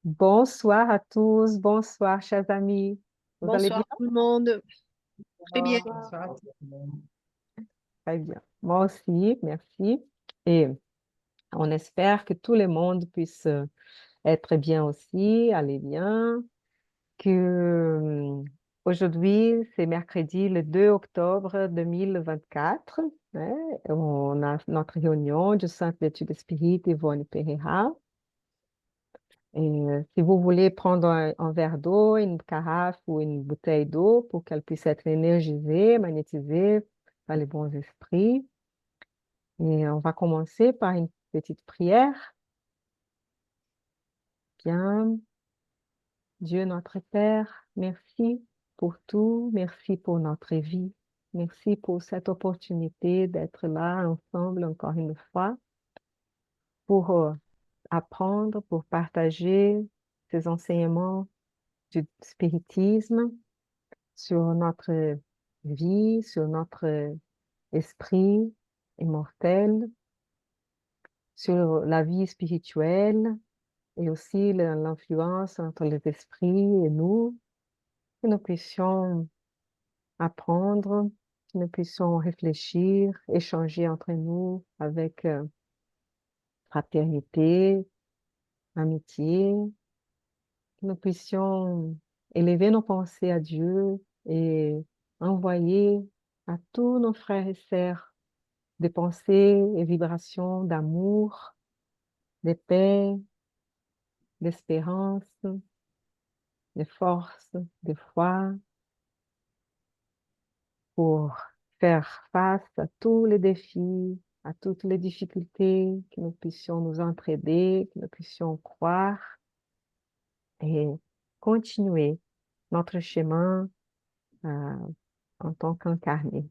Bonsoir à tous, bonsoir chers amis. Vous allez bien? Bonsoir tout le monde. Très bien. Bonsoir. Très bien. Moi aussi, merci. Et on espère que tout le monde puisse être bien aussi, aller bien. Que aujourd'hui, c'est mercredi le 2 octobre 2024. Hein, on a notre réunion du Centre d'études spirites Yvonne Pereira. Et si vous voulez prendre un verre d'eau, une carafe ou une bouteille d'eau pour qu'elle puisse être énergisée, magnétisée par les bons esprits. Et on va commencer par une petite prière. Bien, Dieu notre Père, merci pour tout, merci pour notre vie, merci pour cette opportunité d'être là ensemble encore une fois pour apprendre, pour partager ces enseignements du spiritisme sur notre vie, sur notre esprit immortel, sur la vie spirituelle et aussi l'influence entre les esprits et nous, que nous puissions apprendre, que nous puissions réfléchir, échanger entre nous avec fraternité, amitié, que nous puissions élever nos pensées à Dieu et envoyer à tous nos frères et sœurs des pensées et vibrations d'amour, de paix, d'espérance, de force, de foi pour faire face à tous les défis, à toutes les difficultés, que nous puissions nous entraider, que nous puissions croire et continuer notre chemin euh, en tant qu'incarnés.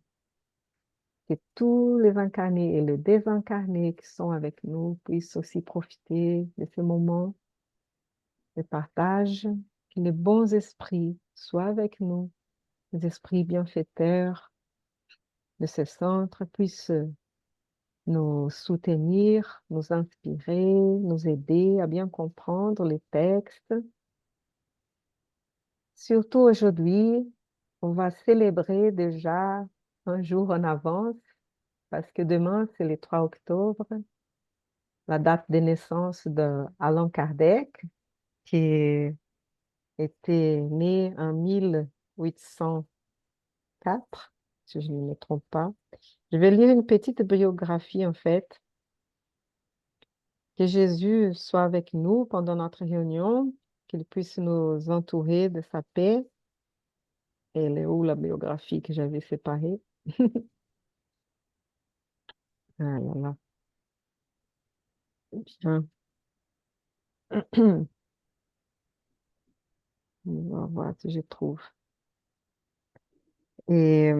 Que tous les incarnés et les désincarnés qui sont avec nous puissent aussi profiter de ce moment de partage, que les bons esprits soient avec nous, les esprits bienfaiteurs de ce centre puissent nous soutenir, nous inspirer, nous aider à bien comprendre les textes. Surtout aujourd'hui, on va célébrer déjà un jour en avance parce que demain, c'est le 3 octobre, la date de naissance de Allan Kardec, qui était né en 1804, si je ne me trompe pas. Je vais lire une petite biographie, en fait. Que Jésus soit avec nous pendant notre réunion, qu'il puisse nous entourer de sa paix. Et elle est où la biographie que j'avais séparée? Ah là là, bien. On va voir si je trouve. Et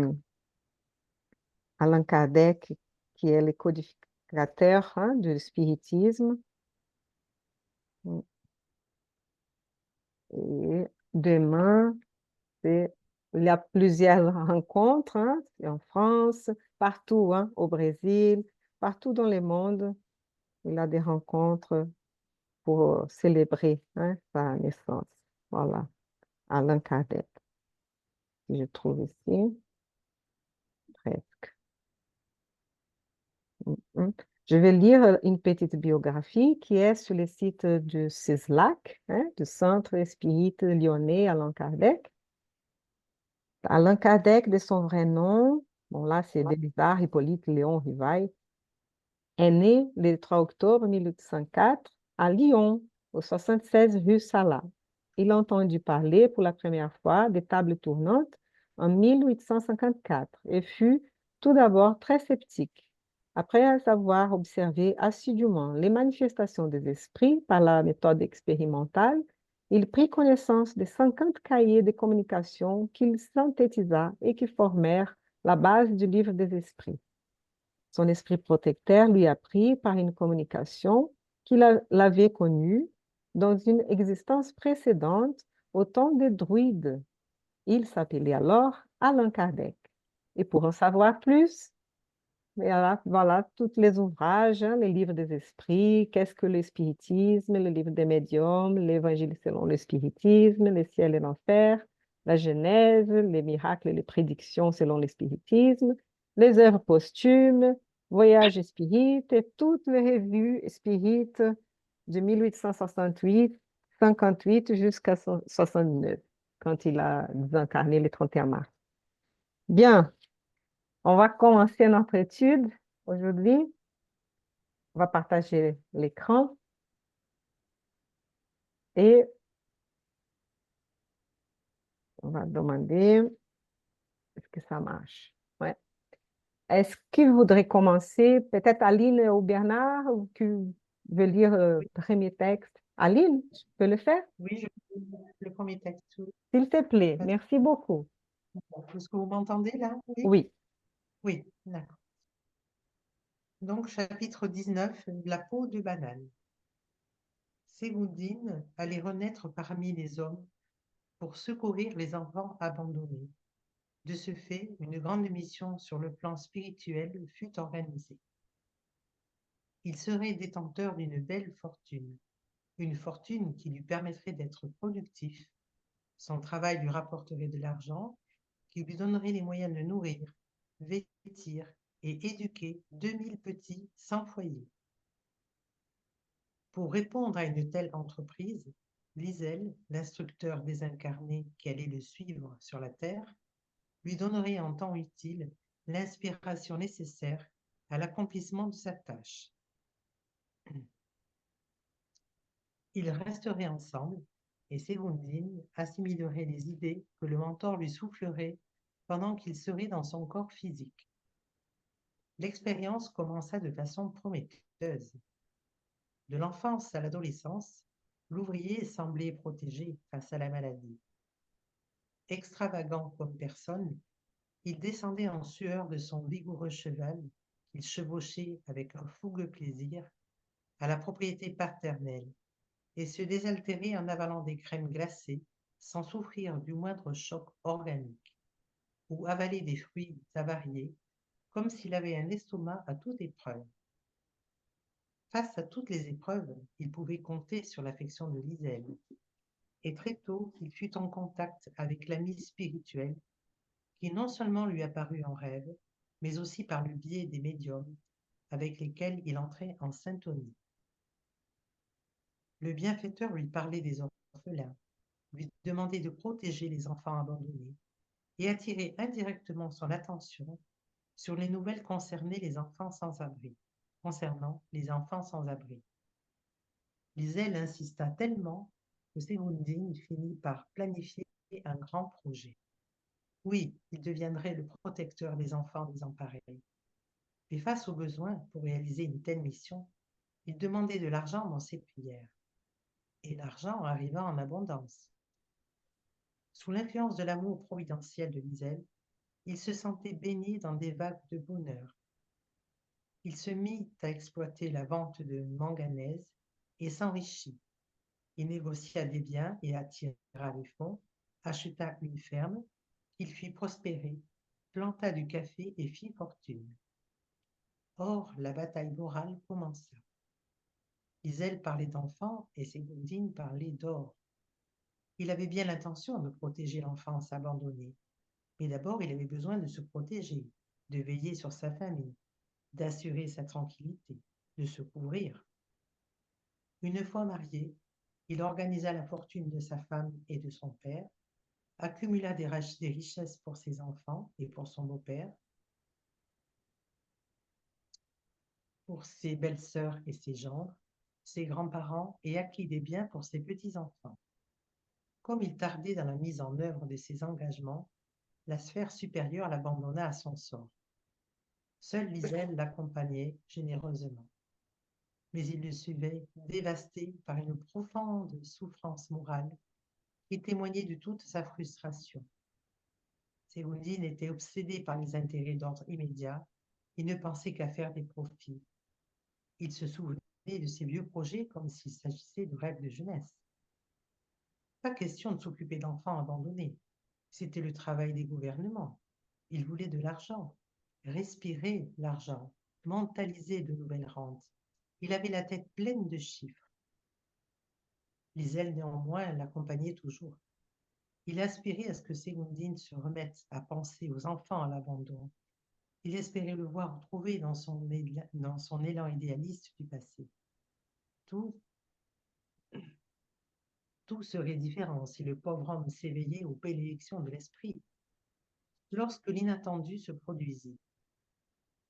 Allan Kardec, qui est le codificateur hein, du spiritisme. Et demain, il y a plusieurs rencontres hein, en France, partout, hein, au Brésil, partout dans le monde. Il a des rencontres pour célébrer hein, sa naissance. Voilà, Allan Kardec, que je trouve ici, presque. Mhm. Je vais lire une petite biographie qui est sur le site du CISLAC, hein, du Centre Spirit Lyonnais Allan Kardec. Allan Kardec, de son vrai nom, bon là c'est Délisard Hippolyte Léon Rivail, est né le 3 octobre 1804 à Lyon, au 76 rue Salat. Il a entendu parler pour la première fois des tables tournantes en 1854 et fut tout d'abord très sceptique. Après avoir observé assidûment les manifestations des esprits par la méthode expérimentale, il prit connaissance des 50 cahiers de communication qu'il synthétisa et qui formèrent la base du livre des esprits. Son esprit protecteur lui apprit par une communication qu'il l'avait connue dans une existence précédente au temps des druides. Il s'appelait alors Allan Kardec. Et pour en savoir plus, Et voilà, tous les ouvrages, hein, les livres des esprits, qu'est-ce que le spiritisme, le livre des médiums, l'évangile selon le spiritisme, le ciel et l'enfer, la Genèse, les miracles et les prédictions selon le spiritisme, les œuvres posthumes, Voyage spirites et toutes les revues spirites de 1868 58 jusqu'à 69, quand il a désincarné le 31 mars. Bien, on va commencer notre étude aujourd'hui. On va partager l'écran et on va demander est-ce que ça marche. Ouais. Est-ce qu'il voudrait commencer, peut-être Aline ou Bernard, ou qui veut lire le Oui, premier texte? Aline, tu peux le faire? oui, je lis le premier texte. Oui. S'il te plaît, merci beaucoup. Est-ce que vous m'entendez là? Oui, Oui. oui, d'accord. Donc, chapitre 19, la peau de banane. Ségoundine allait renaître parmi les hommes pour secourir les enfants abandonnés. De ce fait, une grande mission sur le plan spirituel fut organisée. Il serait détenteur d'une belle fortune, une fortune qui lui permettrait d'être productif. Son travail lui rapporterait de l'argent qui lui donnerait les moyens de nourrir, vêtir et éduquer 2000 petits sans foyer. Pour répondre à une telle entreprise, Liesel, l'instructeur désincarné qui allait le suivre sur la terre, lui donnerait en temps utile l'inspiration nécessaire à l'accomplissement de sa tâche. Ils resteraient ensemble et Ségoundine assimilerait les idées que le mentor lui soufflerait pendant qu'il serait dans son corps physique. L'expérience commença de façon prometteuse. De l'enfance à l'adolescence, l'ouvrier semblait protégé face à la maladie. Extravagant comme personne, il descendait en sueur de son vigoureux cheval, qu'il chevauchait avec un fougueux plaisir, à la propriété paternelle, et se désaltérait en avalant des crèmes glacées, sans souffrir du moindre choc organique, ou avaler des fruits avariés, comme s'il avait un estomac à toute épreuve. Face à toutes les épreuves, il pouvait compter sur l'affection de Liesel, et très tôt il fut en contact avec l'ami spirituel qui non seulement lui apparut en rêve, mais aussi par le biais des médiums avec lesquels il entrait en syntonie. Le bienfaiteur lui parlait des orphelins, lui demandait de protéger les enfants abandonnés et attirait indirectement son attention sur les nouvelles concernant les enfants sans abri. Liesel insista tellement que Ségoundine finit par planifier un grand projet. Oui, il deviendrait le protecteur des enfants désemparés. Mais face aux besoins pour réaliser une telle mission, il demandait de l'argent dans ses prières. Et l'argent arriva en abondance. Sous l'influence de l'amour providentiel de Liesel, il se sentait baigné dans des vagues de bonheur. Il se mit à exploiter la vente de manganèse et s'enrichit. Il négocia des biens et attira les fonds, acheta une ferme, qu'il fit prospérer, planta du café et fit fortune. Or, la bataille morale commença. Liesel parlait d'enfants et Ségoundine parlait d'or. Il avait bien l'intention de protéger l'enfance abandonnée, mais d'abord il avait besoin de se protéger, de veiller sur sa famille, d'assurer sa tranquillité, de se couvrir. Une fois marié, il organisa la fortune de sa femme et de son père, accumula des richesses pour ses enfants et pour son beau-père, pour ses belles-sœurs et ses gendres, ses grands-parents et acquit des biens pour ses petits-enfants. Comme il tardait dans la mise en œuvre de ses engagements, la sphère supérieure l'abandonna à son sort. Seule Liesel l'accompagnait généreusement. Mais il le suivait, dévasté par une profonde souffrance morale qui témoignait de toute sa frustration. Ségoundine était obsédé par les intérêts d'ordre immédiat et ne pensait qu'à faire des profits. Il se souvenait de ses vieux projets comme s'il s'agissait de rêves de jeunesse. Pas question de s'occuper d'enfants abandonnés. C'était le travail des gouvernements. Il voulait de l'argent. respirer l'argent, mentaliser de nouvelles rentes. Il avait la tête pleine de chiffres. Liselle, néanmoins, l'accompagnait toujours. Il aspirait à ce que Ségondine se remette à penser aux enfants à l'abandon. Il espérait le voir retrouver dans son élan idéaliste du passé. Tout, tout serait différent si le pauvre homme s'éveillait aux belles élections de l'esprit. Lorsque l'inattendu se produisit,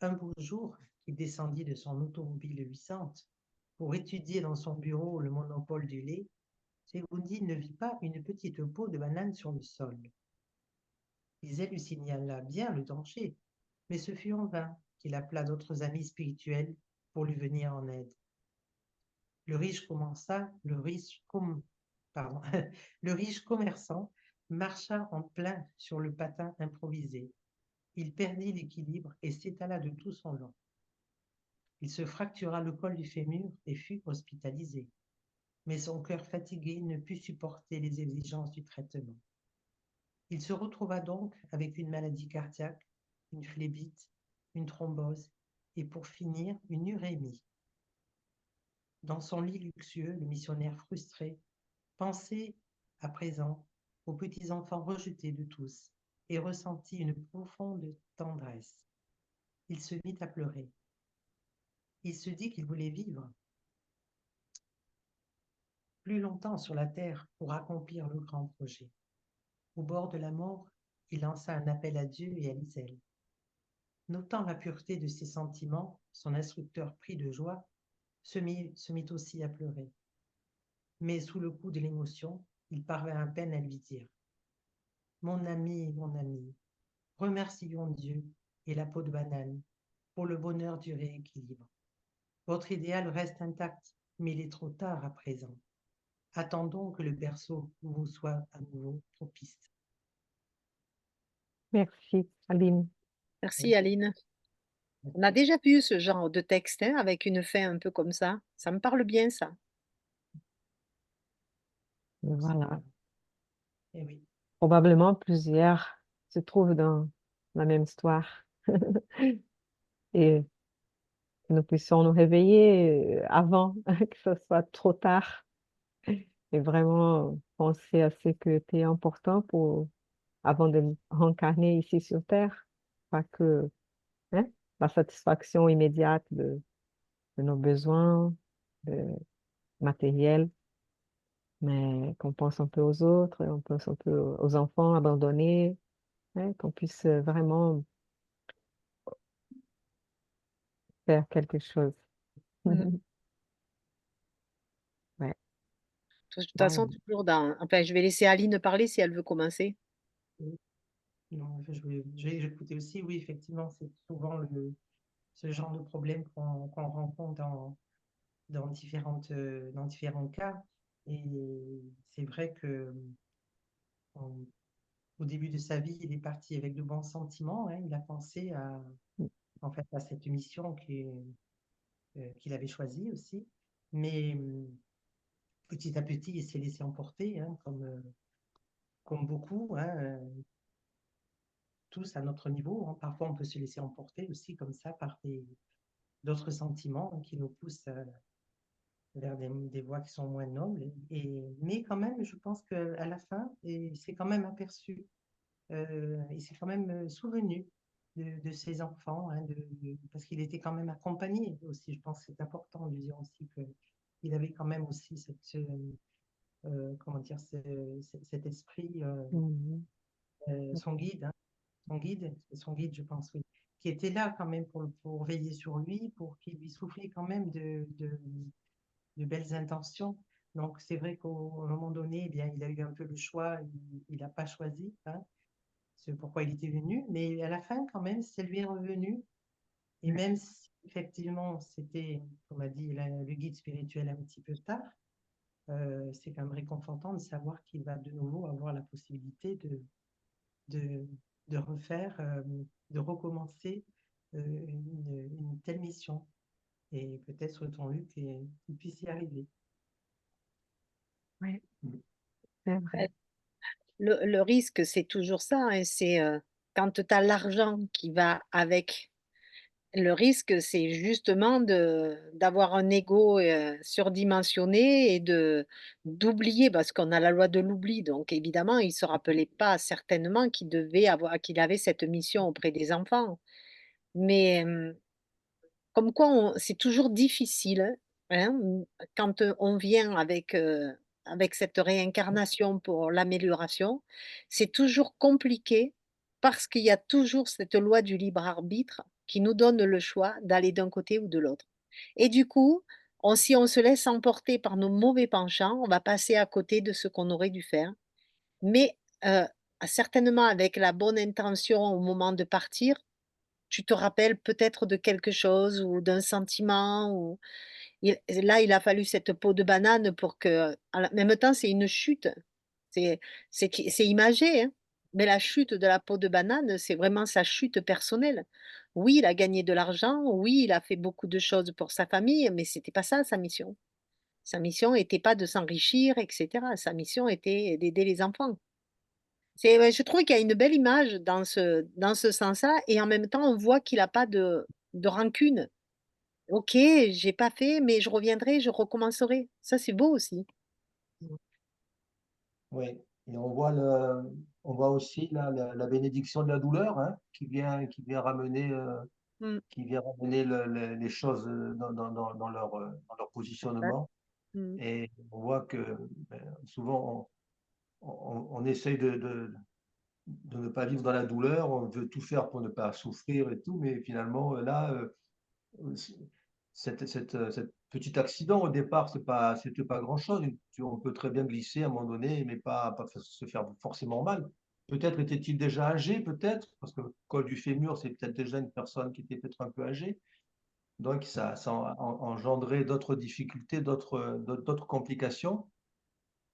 un beau jour, il descendit de son automobile luisante pour étudier dans son bureau le monopole du lait. Ségondine ne vit pas une petite peau de banane sur le sol. Lisette lui signala bien le danger, mais ce fut en vain qu'il appela d'autres amis spirituels pour lui venir en aide. Le riche le riche commerçant marcha en plein sur le patin improvisé. Il perdit l'équilibre et s'étala de tout son long. Il se fractura le col du fémur et fut hospitalisé. Mais son cœur fatigué ne put supporter les exigences du traitement. Il se retrouva donc avec une maladie cardiaque, une phlébite, une thrombose et pour finir une urémie. Dans son lit luxueux, le missionnaire frustré pensait à présent aux petits-enfants rejetés de tous et ressentit une profonde tendresse. Il se mit à pleurer. Il se dit qu'il voulait vivre plus longtemps sur la terre pour accomplir le grand projet. Au bord de la mort, il lança un appel à Dieu et à Liselle. Notant la pureté de ses sentiments, son instructeur, pris de joie, se mit aussi à pleurer. Mais sous le coup de l'émotion, il parvint à peine à lui dire « mon ami, remercions Dieu et la peau de banane pour le bonheur du rééquilibre. Votre idéal reste intact, mais il est trop tard à présent. Attendons que le berceau vous soit à nouveau propice. » Merci, Aline. Merci, Aline. On a déjà vu ce genre de texte hein, avec une fin un peu comme ça. Ça me parle bien, ça. Voilà. Eh oui. Probablement plusieurs se trouvent dans la même histoire. Et que nous puissions nous réveiller avant que ce soit trop tard et vraiment penser à ce qui était important pour, avant de reincarner ici sur Terre. Pas que hein, la satisfaction immédiate de nos besoins matériels, mais qu'on pense un peu aux autres, on pense un peu aux enfants abandonnés, hein, qu'on puisse vraiment faire quelque chose. Mm. Ouais. De toute Wow. façon, toujours dans. Enfin, je vais laisser Aline parler si elle veut commencer. Non, je vais écouter aussi. Oui, effectivement, c'est souvent ce genre de problème qu'on rencontre dans différents cas. Et c'est vrai que au début de sa vie, il est parti avec de bons sentiments, hein. Il a pensé en fait, à cette mission qu'il avait choisie aussi. Mais petit à petit, il s'est laissé emporter, hein, comme beaucoup, hein, tous à notre niveau, hein. Parfois, on peut se laisser emporter aussi comme ça par d'autres sentiments, hein, qui nous poussent vers des voies qui sont moins nobles. Mais quand même, je pense qu'à la fin, il s'est quand même aperçu, il s'est quand même souvenu de ses enfants, hein, parce qu'il était quand même accompagné aussi. Je pense que c'est important de dire aussi qu'il avait quand même aussi comment dire, cet esprit, Mhm. son guide, hein, son guide, je pense, oui, qui était là quand même pour veiller sur lui, pour qu'il lui soufflait quand même de belles intentions. Donc, c'est vrai qu'au moment donné, eh bien, il a eu un peu le choix, il n'a pas choisi, hein, c'est pourquoi il était venu, mais à la fin, quand même, c'est lui revenu. Et même si, effectivement, c'était, comme a dit le guide spirituel un petit peu tard, c'est quand même réconfortant de savoir qu'il va de nouveau avoir la possibilité de, de refaire, de recommencer une telle mission. Et peut-être souhaitons-lui qu'il puisse y arriver. Ouais, c'est vrai. Le risque, c'est toujours ça, hein, c'est quand tu as l'argent qui va avec, le risque, c'est justement d'avoir un ego surdimensionné et d'oublier, parce qu'on a la loi de l'oubli. Donc, évidemment, il ne se rappelait pas certainement qu'il avait cette mission auprès des enfants. Mais comme quoi, c'est toujours difficile, hein, quand on vient avec cette réincarnation pour l'amélioration, c'est toujours compliqué parce qu'il y a toujours cette loi du libre arbitre qui nous donne le choix d'aller d'un côté ou de l'autre. Et du coup, si on se laisse emporter par nos mauvais penchants, on va passer à côté de ce qu'on aurait dû faire. Mais certainement avec la bonne intention au moment de partir, tu te rappelles peut-être de quelque chose ou d'un sentiment ou là, il a fallu cette peau de banane pour que en même temps, c'est une chute. C'est c'est imagé, hein, mais la chute de la peau de banane, c'est vraiment sa chute personnelle. Oui, il a gagné de l'argent, oui, il a fait beaucoup de choses pour sa famille, mais c'était pas ça sa mission. Sa mission était pas de s'enrichir et cetera. Sa mission était d'aider les enfants. Ouais, je trouve qu'il y a une belle image dans ce sens-là et en même temps, on voit qu'il a pas de rancune. OK, j'ai pas fait, mais je reviendrai, je recommencerai. Ça, c'est beau aussi. Oui. Et on voit aussi la bénédiction de la douleur, hein, Mmh, qui vient ramener les choses dans leur exact. positionnement. Mmh, Et on voit que souvent, on essaye de ne pas vivre dans la douleur, on veut tout faire pour ne pas souffrir et tout, mais finalement, là, cette petit accident au départ, c'était pas grand-chose. On peut très bien glisser à un moment donné, mais pas se faire forcément mal. Peut-être était-il déjà âgé, peut-être, parce que le col du fémur, c'est peut-être déjà une personne qui était peut-être un peu âgée. Donc, ça a engendré d'autres difficultés, d'autres complications.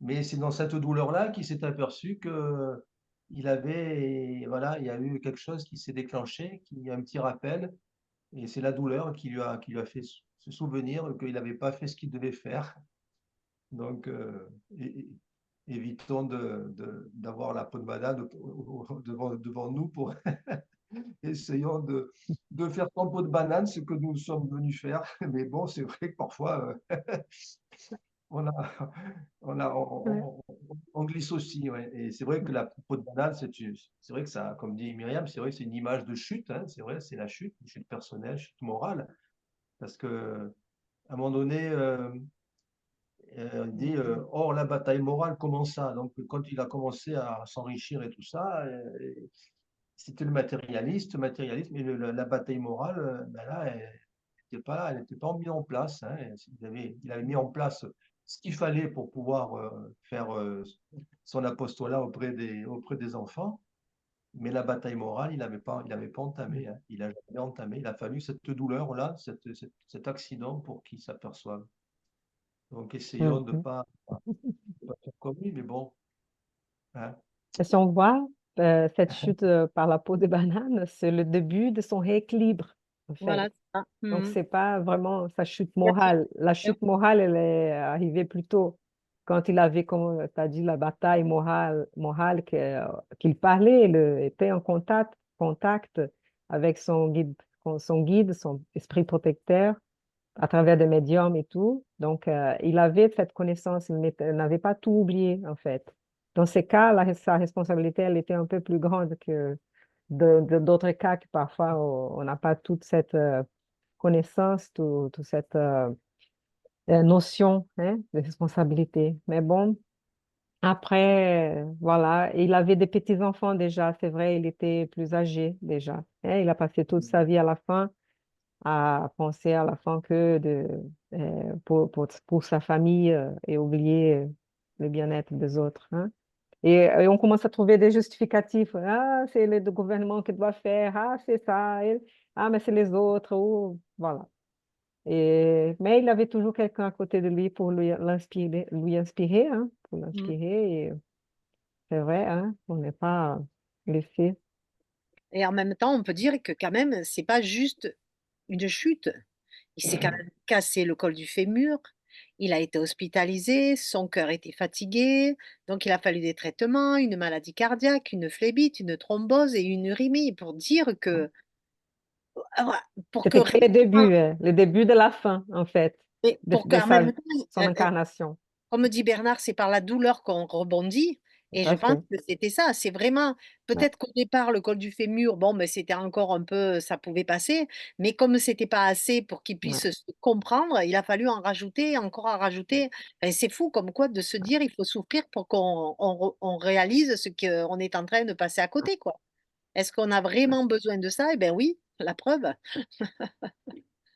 Mais c'est dans cette douleur-là qu'il s'est aperçu que voilà, il y a eu quelque chose qui s'est déclenché, qui y a un petit rappel, et c'est la douleur qui lui a fait se souvenir qu'il n'avait pas fait ce qu'il devait faire. Donc, évitons d'avoir la peau de banane devant nous pour essayons de faire sans peau de banane ce que nous sommes venus faire. Mais bon, c'est vrai que parfois, on a, Ouais. on glisse aussi, ouais. Et c'est vrai que la peau de banane, c'est vrai que ça, comme dit Myriam, c'est vrai que c'est une image de chute, hein, c'est vrai, c'est la chute, une chute personnelle, chute morale. Parce que à un moment donné, il dit or la bataille morale commença. Donc quand il a commencé à s'enrichir et tout ça, c'était le matérialiste, mais la bataille morale, ben là, elle n'était pas là, elle n'était pas mise en place, hein. Il avait mis en place ce qu'il fallait pour pouvoir faire son apostolat auprès des enfants, mais la bataille morale, il avait pas entamé, hein. Il a jamais entamé. Il a fallu cette douleur-là, cet accident pour qu'il s'aperçoive. Donc, essayons de Mhm. pas faire comme lui, mais bon, hein. Et si on voit cette chute par la peau de banane, c'est le début de son rééquilibre, en fait. voilà, c'est ça. Donc, Mmh. c'est pas vraiment sa chute Il y a plus morale. La de chute morale, elle est arrivée plus tôt, quand il avait, comme tu as dit, la bataille morale qu'il parlait, il était en contact avec son guide, son esprit protecteur, à travers des médiums et tout. Donc, il avait cette connaissance, il n'avait pas tout oublié, en fait. Dans ces cas, sa responsabilité, elle était un peu plus grande que d'autres cas que parfois on n'a pas toute cette connaissance, toute cette notion, hein, de responsabilité. Mais bon, après, voilà, il avait des petits-enfants déjà, c'est vrai, il était plus âgé déjà, hein. Il a passé toute sa vie à la fin à penser à la fin que pour sa famille et oublier le bien-être des autres, hein. Et on commence à trouver des justificatifs. Ah, c'est le gouvernement qui doit faire. Ah, c'est ça. Ah, mais c'est les autres. Ou, voilà. Mais il avait toujours quelqu'un à côté de lui pour lui inspirer, hein, pour Mmh. l'inspirer. Et c'est vrai, hein, on n'est pas laissé. Et en même temps, on peut dire que quand même, c'est pas juste une chute. Il s'est quand même cassé le col du fémur. Il a été hospitalisé, son cœur était fatigué, donc il a fallu des traitements, une maladie cardiaque, une phlébite, une thrombose et une urémie pour dire que, ah, pour que C'était que le début de la fin, en fait, et de, pour de qu'en même temps, son incarnation. comme dit Bernard, c'est par la douleur qu'on rebondit. Tout Et je à pense fait. que c'était ça. C'est vraiment, Ouais. peut-être qu'au départ, le col du fémur, bon, mais c'était encore un peu, ça pouvait passer. Mais comme c'était pas assez pour qu'il Ouais. puisse se comprendre, il a fallu en rajouter, encore en rajouter. Et c'est fou comme quoi de se dire, il faut souffrir pour qu'on réalise ce qu'on est en train de passer à côté, quoi. Est-ce qu'on a vraiment besoin de ça? Eh bien oui, la preuve.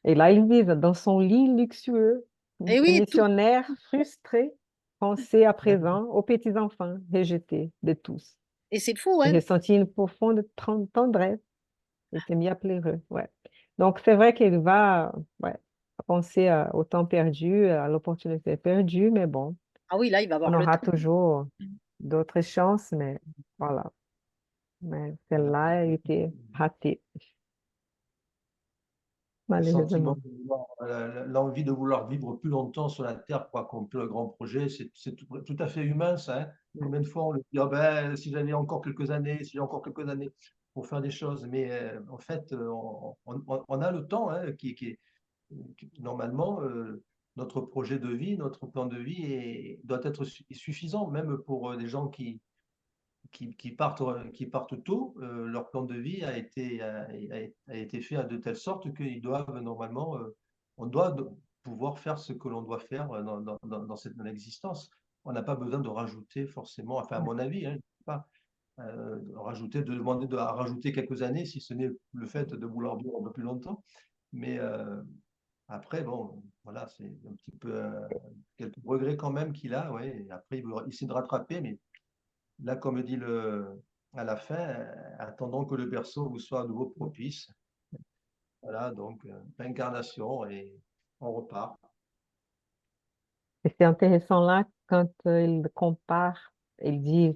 Et là, ils vivent dans son lit luxueux, Et ce oui, tout. missionnaire frustré pensait à présent aux petits-enfants rejetés de tous. Et c'est fou, Il hein? ressentit une profonde tendresse. Il s'est mis à pleurer. Ouais. Donc, c'est vrai qu'il va ouais, penser au temps perdu, à l'opportunité perdue, mais bon, Ah oui, là, il va on avoir le aura temps. toujours d'autres chances, mais voilà. Mais celle-là, elle était ratée, Le sentiment malheureusement. de vouloir, l'envie de vouloir vivre plus longtemps sur la Terre pour accomplir le grand projet, c'est tout à fait humain, ça. Hein. Ouais. Combien de fois on le dit, ah ben, si j'avais encore quelques années, si j'ai encore quelques années pour faire des choses. Mais en fait, on a le temps hein, normalement, notre projet de vie, notre plan de vie doit être suffisant, même pour des gens qui partent tôt. Leur plan de vie a été fait de telle sorte qu'ils doivent normalement, on doit pouvoir faire ce que l'on doit faire dans cette existence. On n'a pas besoin de rajouter forcément, enfin à mon avis, hein, je sais pas, de demander de rajouter quelques années, si ce n'est le fait de vouloir vivre un peu plus longtemps. Mais après, bon, voilà, c'est un petit peu quelques regrets quand même qu'il a, ouais. Et après, il essaie de rattraper, mais là, comme dit à la fin, attendons que le berceau vous soit à nouveau propice. Voilà, donc incarnation et on repart. Et c'est intéressant là quand il compare, il dit,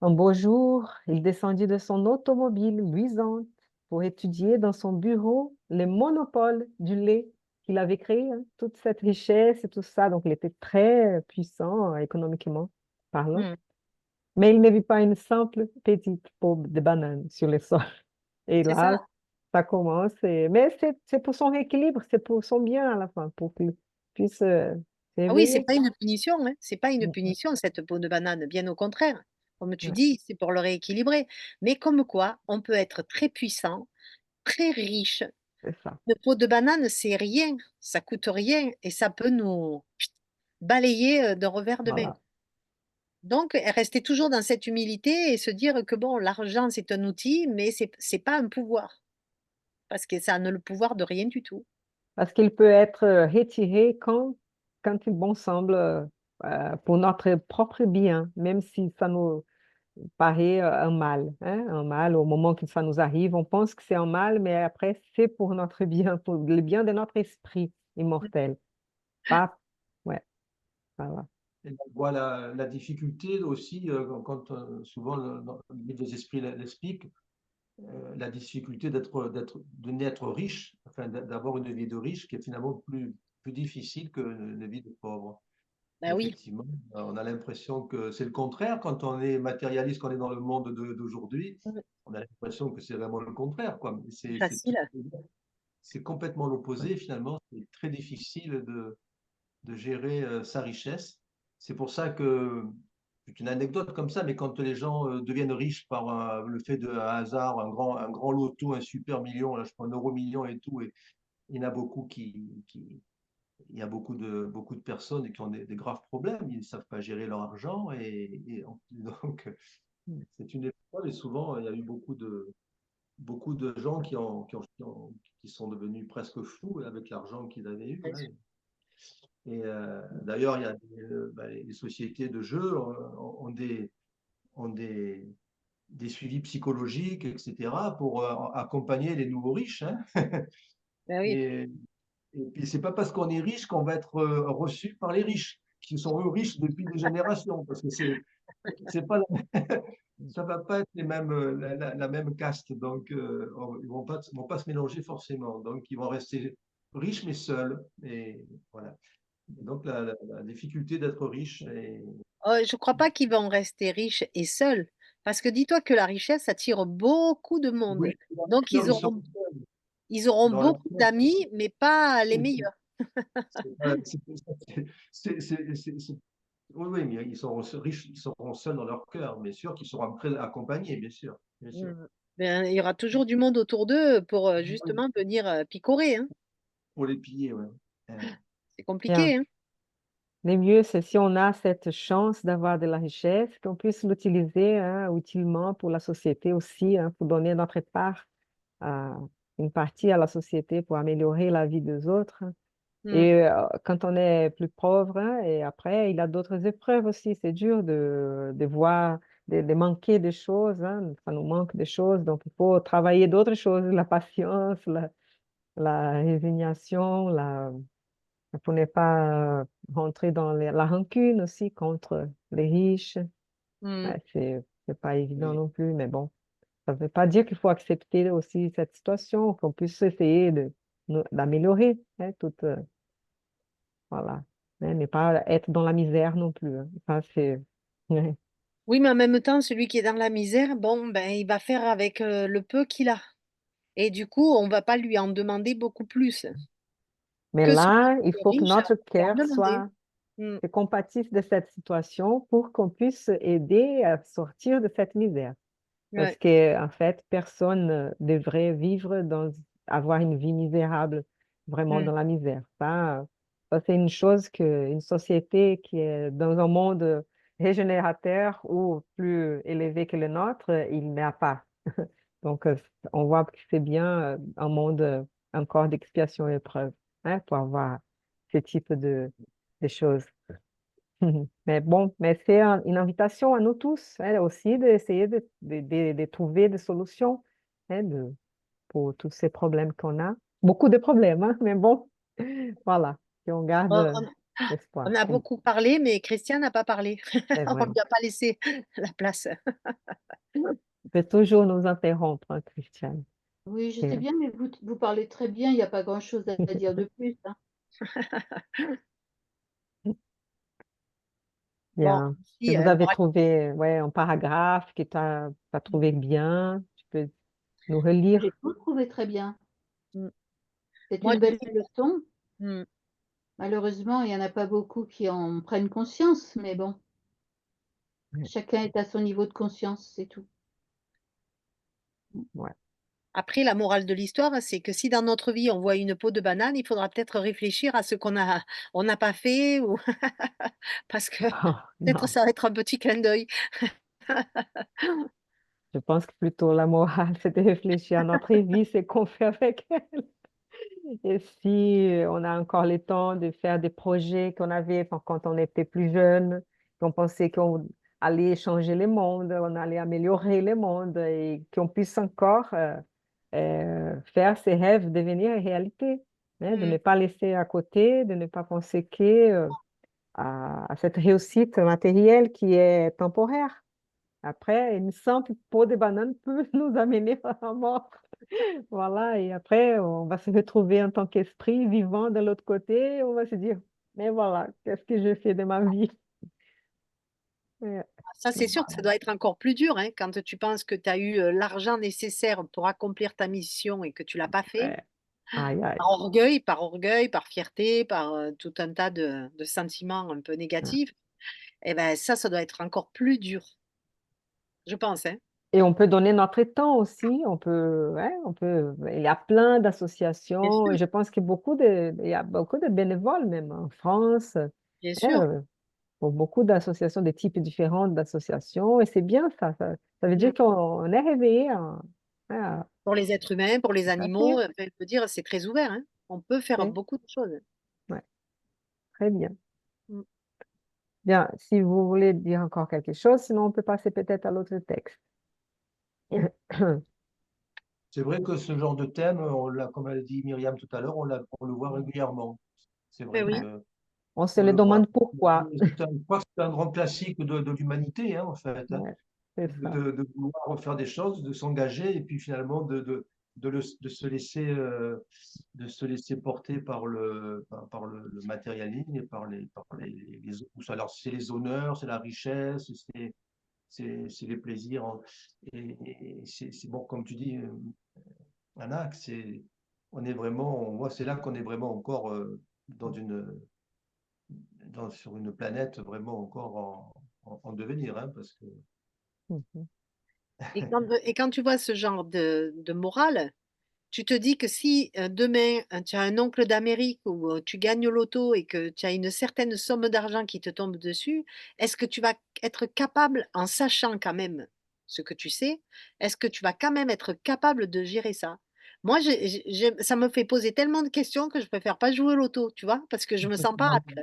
un beau jour, il descendit de son automobile luisante pour étudier dans son bureau les monopoles du lait qu'il avait créé, hein, toute cette richesse et tout ça. Donc, il était très puissant économiquement parlant. Hmm, Mais il ne vit pas une simple petite pomme de banane sur le sol. Et c'est ça. là, ça commence. Mais c'est pour son équilibre, c'est pour son bien à la fin, pour qu'il puisse Ah oui, c'est s'éveiller. pas une punition, hein. C'est pas une Mm, mm, punition, cette peau de banane, bien au contraire. Comme tu ouais, dis, c'est pour le rééquilibrer. Mais comme quoi, on peut être très puissant, très riche. c'est ça. Une peau de banane, c'est rien, ça coûte rien et ça peut nous balayer d'un revers de main. Voilà. Donc, rester toujours dans cette humilité et se dire que bon, l'argent, c'est un outil, mais c'est pas un pouvoir. Parce que ça n'a le pouvoir de rien du tout. Parce qu'il peut être retiré quand il bon semble pour notre propre bien, même si ça nous paraît un mal, hein, un mal au moment que ça nous arrive. On pense que c'est un mal, mais après, c'est pour notre bien, pour le bien de notre esprit immortel. Pas, ouais, voilà. Et on voit la difficulté aussi, quand souvent le livre des esprits l'explique, la difficulté de naître riche, enfin d'avoir une vie de riche qui est finalement plus difficile que une vie de pauvre. Et Ben oui, effectivement, on a l'impression que c'est le contraire quand on est matérialiste, quand on est dans le monde d'aujourd'hui. On a l'impression que c'est vraiment le contraire, quoi. Mais c'est facile. c'est complètement l'opposé, finalement. C'est très difficile de gérer sa richesse. C'est pour ça que, c'est une anecdote comme ça, mais quand les gens deviennent riches par le fait d'un hasard, un grand loto, un super million, là, je prends un euro million et tout, et il y en a beaucoup il y a beaucoup de personnes qui ont des graves problèmes, ils ne savent pas gérer leur argent, donc c'est une épreuve, et souvent il y a eu beaucoup de gens qui sont devenus presque fous avec l'argent qu'ils avaient eu. Hein. Et d'ailleurs, il y a les sociétés de jeux ont des suivis psychologiques, etc., pour accompagner les nouveaux riches. Hein. Ben oui, Et, et puis, c'est pas parce qu'on est riche qu'on va être reçu par les riches, qui sont eux riches depuis des générations, parce que c'est pas ça va pas être les mêmes, la même caste, donc ils vont pas se mélanger forcément, donc ils vont rester riches mais seuls, et voilà. Donc, la difficulté d'être riche est... Je ne crois pas qu'ils vont rester riches et seuls, parce que dis-toi que la richesse attire beaucoup de monde. Oui, Donc, non, ils auront dans la- beaucoup d'amis, mais pas les meilleurs. c'est pas- oui, oui, mais ils seront riches, ils seront seuls dans leur cœur, bien sûr, qu'ils seront après accompagnés, bien sûr, bien sûr. Ben, il y aura toujours du monde autour d'eux pour justement venir picorer, hein. Pour les piller, ouais. C'est Bien. compliqué, hein. Le mieux, c'est si on a cette chance d'avoir de la richesse, qu'on puisse l'utiliser hein, utilement pour la société aussi, hein, pour donner notre part, à, une partie à la société pour améliorer la vie des autres. Mm. Et quand on est plus pauvre, hein, et après, il y a d'autres épreuves aussi. C'est dur de voir, de manquer des choses. Hein, ça nous manque des choses. Donc, il faut travailler d'autres choses, la patience, la résignation, pour ne pas rentrer dans la rancune aussi contre les riches. Mm. Ouais, c'est pas évident Oui. non plus, mais bon, ça ne veut pas dire qu'il faut accepter aussi cette situation, qu'on puisse essayer d'améliorer hein, toute, voilà. Hein, ne pas être dans la misère non plus. Hein. Ça, c'est... ouais. Oui, mais en même temps, celui qui est dans la misère, bon, ben, il va faire avec le peu qu'il a. Et du coup, on va pas lui en demander beaucoup plus Mais que celui là, il qui est faut que riche, notre on peut en cœur demander. soit Mm. compatisse de cette situation pour qu'on puisse aider à sortir de cette misère. Parce Ouais. que, en fait, personne ne devrait vivre avoir une vie misérable, vraiment Mm. dans la misère. Ça c'est une chose une société qui est dans un monde régénérateur ou plus élevé que le nôtre, il n'y a pas. Donc, on voit que c'est bien un monde encore d'expiation et épreuve, hein, pour avoir ce type de choses. Mais bon, mais c'est une invitation à nous tous hein, aussi d'essayer de trouver des solutions hein, pour tous ces problèmes qu'on a. Beaucoup de problèmes, hein, mais bon, voilà, et on garde On, l'espoir. on a beaucoup parlé, mais Christian n'a pas parlé. C'est On vrai. ne lui a pas laissé la place. On peut toujours nous interrompre, hein, Christiane. Oui, je sais Et- bien, mais vous parlez très bien, il n'y a pas grand-chose à dire de plus, hein. Bon, Bien. Si si, vous avez trouvé ouais, un paragraphe que tu as trouvé bien, tu peux nous J'ai relire. tout trouvé très bien. Mm. C'est Moi, une belle leçon. mm, Malheureusement, il n'y en a pas beaucoup qui en prennent conscience, mais bon, Ouais, chacun est à son niveau de conscience, c'est tout. ouais. après, la morale de l'histoire, c'est que si dans notre vie on voit une peau de banane, il faudra peut-être réfléchir à ce on n'a pas fait ou parce que Oh, peut-être non. ça va être un petit clin d'œil. Je pense que plutôt la morale, c'est de réfléchir à notre vie, c'est qu'on fait avec elle. Et si on a encore le temps de faire des projets qu'on avait enfin, quand on était plus jeune, qu'on pensait qu'on allait changer le monde, on allait améliorer le monde et qu'on puisse encore faire ses rêves devenir réalité, hein, de Mm, ne pas laisser à côté, de ne pas penser que à cette réussite matérielle qui est temporaire. Après, une simple peau de banane peut nous amener à la mort. Voilà, et après, on va se retrouver en tant qu'esprit vivant de l'autre côté. On va se dire, mais voilà, qu'est-ce que j'ai fait de ma vie? Ouais, Ça, c'est sûr que ça doit être encore plus dur, hein, quand tu penses que tu as eu l'argent nécessaire pour accomplir ta mission et que tu l'as pas fait, ouais. Aïe, aïe. par orgueil, par fierté, par tout un tas de sentiments un peu Ouais. négatifs. Et ben ça doit être encore plus dur, je pense, hein. Et on peut donner notre temps aussi. Il y a plein Bien d'associations. Et sûr, je pense il y a beaucoup de bénévoles même en France. bien Hein, sûr. pour beaucoup d'associations, des types différents d'associations. Et c'est bien ça. Ça veut Mm. dire qu'on est réveillé à Pour les êtres humains, pour les tout à fait. animaux, enfin, je veux dire, c'est très ouvert, hein. On peut faire Oui, beaucoup de choses. ouais, très bien. Mm. Bien, si vous voulez dire encore quelque chose, sinon on peut passer peut-être à l'autre texte. C'est vrai que ce genre de thème, comme a dit Myriam tout à l'heure, on le voit régulièrement. C'est Ben vrai Ouais. oui, On se qu'on le le voit. demande pourquoi. Je crois que c'est un grand classique de l'humanité, hein, en fait, hein, Ouais, c'est ça. de vouloir faire des choses, de s'engager, et puis finalement de se laisser porter par le matérialisme et alors c'est les honneurs, c'est la richesse, c'est les plaisirs. Et c'est bon, comme tu dis, Anna, c'est là qu'on est vraiment encore sur une planète vraiment encore en devenir, hein, parce que Mhm. Et quand tu vois ce genre de morale, tu te dis que si demain tu as un oncle d'Amérique ou tu gagnes au loto et que tu as une certaine somme d'argent qui te tombe dessus, est-ce que tu vas être capable, en sachant quand même ce que tu sais, est-ce que tu vas quand même être capable de gérer ça? Moi, ça me fait poser tellement de questions que je préfère pas jouer au loto, tu vois, parce que je me sens pas apte.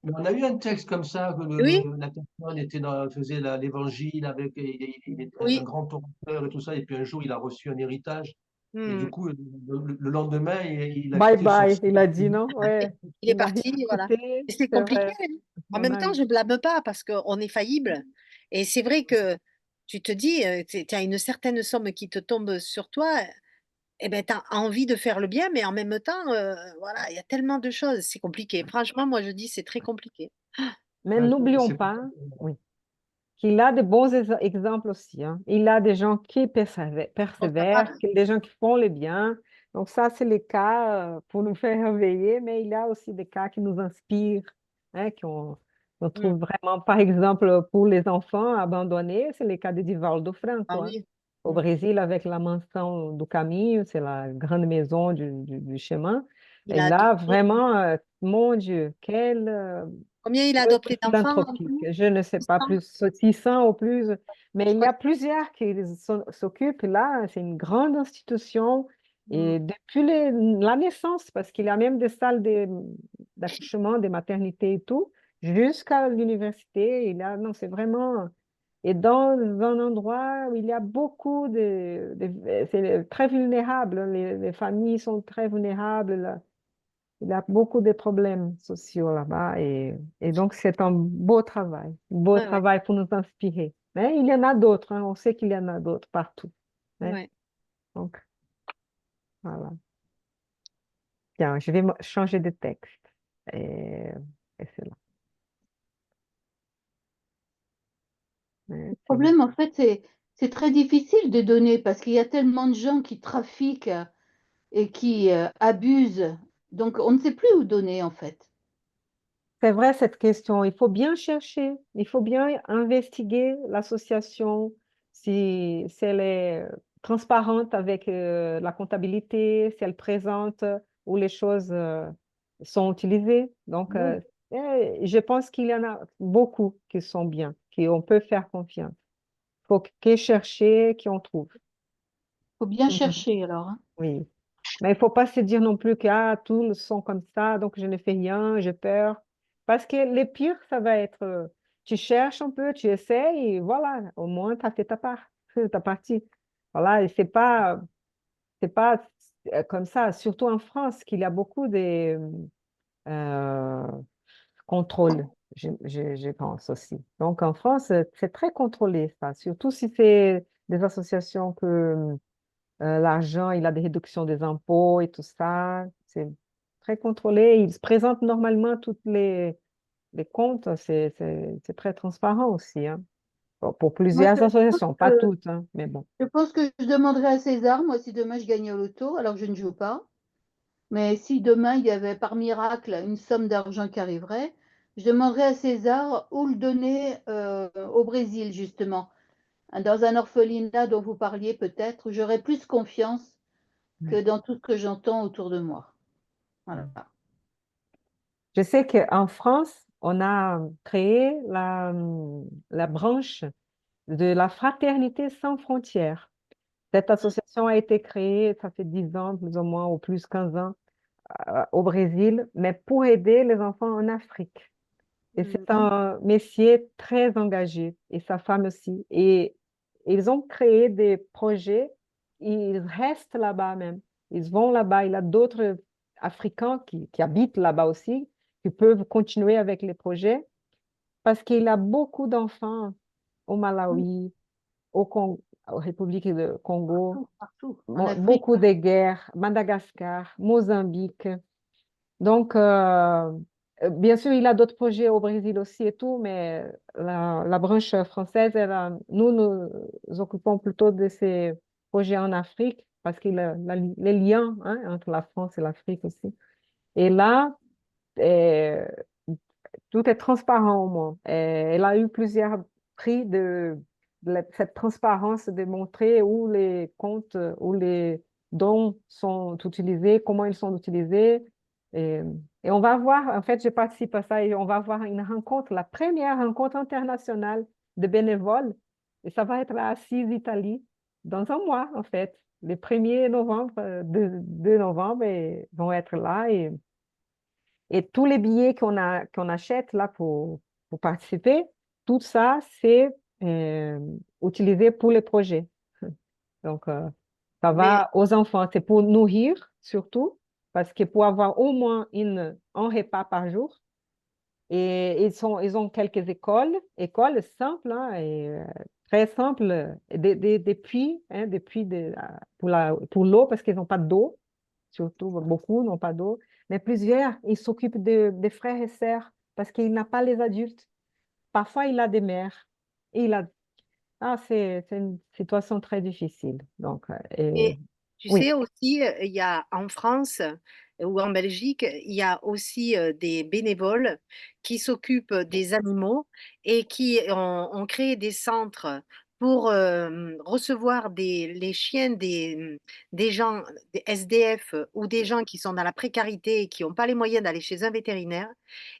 mais on a eu un texte comme ça, que Oui, la personne faisait l'évangile avec il était un oui. grand orateur et tout ça, et puis un jour il a reçu un héritage, et du Hmm. coup, le lendemain, il a Bye quitté son bye, site. il a dit non, ouais. Il est Il n'a rien parti, voilà. écouté, Et c'est c'est compliqué, vrai. hein. En On même a temps, eu. je blâme pas parce qu'on est faillible. Et c'est vrai que tu te dis, tu as une certaine somme qui te tombe sur toi, et ben, tu as envie de faire le bien, mais en même temps, voilà, il y a tellement de choses, c'est compliqué. Franchement, moi, je dis, c'est très compliqué. Mais Ouais, n'oublions c'est pour pas, ça oui, qu'il a de bons exemples aussi, hein. Il a des gens qui Bon, ça va. persévèrent, des gens qui font le bien. Donc ça, c'est le cas pour nous faire réveiller, mais il y a aussi des cas qui nous inspirent, hein, on Hmm. trouve vraiment, par exemple, pour les enfants abandonnés, c'est le cas de Divaldo Ah Franco, hein. oui. Au Hmm. Brésil, avec la mansão do caminho, c'est la grande maison du chemin. Il Et a là, adopté. vraiment, mon Dieu, quelle Combien il a œuvre adopté d'enfants en philanthropique. tout? Je ne sais pas, 600. plus 600 ou plus, mais Je il y crois a que- plusieurs qui s'occupent là. C'est une grande institution. Hmm. Et depuis la naissance, parce qu'il y a même des salles d'accouchement, des maternités et tout, jusqu'à l'université, non, c'est vraiment. Et dans un endroit où il y a beaucoup c'est très vulnérable, hein. Les familles sont très vulnérables là. Il y a beaucoup de problèmes sociaux là-bas et donc c'est un beau Ouais, ouais, travail pour nous inspirer. Mais il y en a d'autres, hein. On sait qu'il y en a d'autres partout, hein. ouais. Donc, voilà. Tiens, je vais changer de texte. Et, et c'est là. Hein, Le problème, en fait, c'est très difficile de donner parce qu'il y a tellement de gens qui trafiquent et qui abusent. Donc, on ne sait plus où donner, en fait. C'est vrai cette question. Il faut bien chercher, il faut bien investiguer l'association, si elle est transparente avec la comptabilité, si elle présente où les choses sont utilisées. Donc, Oui. je pense qu'il y en a beaucoup qui sont bien, qu'on peut faire confiance. Il faut que chercher, qu'on trouve. Faut bien Mhm. chercher, alors, hein. Oui. Mais il ne faut pas se dire non plus que ah, tous sont comme ça, donc je ne fais rien, j'ai peur. Parce que le pire, ça va être, tu cherches un peu, tu essaies, et voilà, au moins tu as fait ta part, ta partie. Voilà, et c'est pas comme ça, surtout en France, qu'il y a beaucoup de euh, contrôle, je pense aussi. Donc en France, c'est très contrôlé, ça, surtout si c'est des associations que l'argent, il a des réductions des impôts et tout ça. C'est très contrôlé. Il se présente normalement toutes les comptes. C'est très transparent aussi, hein. Pour Moi, plusieurs pense associations, pas que, toutes, hein, mais bon. je pense que je demanderais à César, moi, si demain je gagnais au loto, alors que je ne joue pas. Mais si demain il y avait par miracle une somme d'argent qui arriverait, je demanderais à César où le donner au Brésil, justement. Dans un orphelinat dont vous parliez peut-être, où j'aurais plus confiance que dans tout ce que j'entends autour de moi. Voilà. Je sais qu'en France, on a créé la branche de la Fraternité sans frontières. Cette association a été créée, ça fait 10 ans, plus ou moins, ou plus 15 ans, au Brésil, mais pour aider les enfants en Afrique. Et c'est Mhm. un métier très engagé, et sa femme aussi. Et ils ont créé des projets, ils restent là-bas même. Ils vont là-bas. Il y a d'autres Africains qui habitent là-bas aussi, qui peuvent continuer avec les projets, parce qu'il y a beaucoup d'enfants au Malawi, République de Congo, Partout, en Afrique. beaucoup de guerres, Madagascar, Mozambique. Donc, bien sûr, il a d'autres projets au Brésil aussi et tout, mais la branche française, nous nous occupons plutôt de ces projets en Afrique parce qu'il y a les liens hein, entre la France et l'Afrique aussi. Et là, euh, tout est transparent au moins. Et elle a eu plusieurs prix de cette transparence de montrer où les comptes, où les dons sont utilisés, comment ils sont utilisés. Et, et on va voir, en fait, je participe à ça et on va avoir une rencontre, la première rencontre internationale de bénévoles. Et ça va être à Assise, Italie, dans un mois, en fait. Le 1er novembre, 2 novembre, et vont être là. Et tous les billets qu'on achète là pour participer, tout ça, c'est utilisé pour les projets. Donc, ça Mais va aux enfants. C'est pour nourrir surtout, parce que pour avoir au moins un repas par jour. Et ils ont quelques écoles simples, hein, et, très simples, des puits, hein, des puits pour l'eau, parce qu'ils n'ont pas d'eau surtout beaucoup n'ont pas d'eau, mais plusieurs, ils s'occupent des frères et sœurs parce qu'il n'a pas les adultes. Parfois, il a des mères. Et c'est une situation très difficile. Donc, Et tu oui, sais aussi, il y a en France ou en Belgique, il y a aussi des bénévoles qui s'occupent des animaux et qui ont créé des centres pour recevoir les chiens des gens, des SDF ou des gens qui sont dans la précarité et qui n'ont pas les moyens d'aller chez un vétérinaire.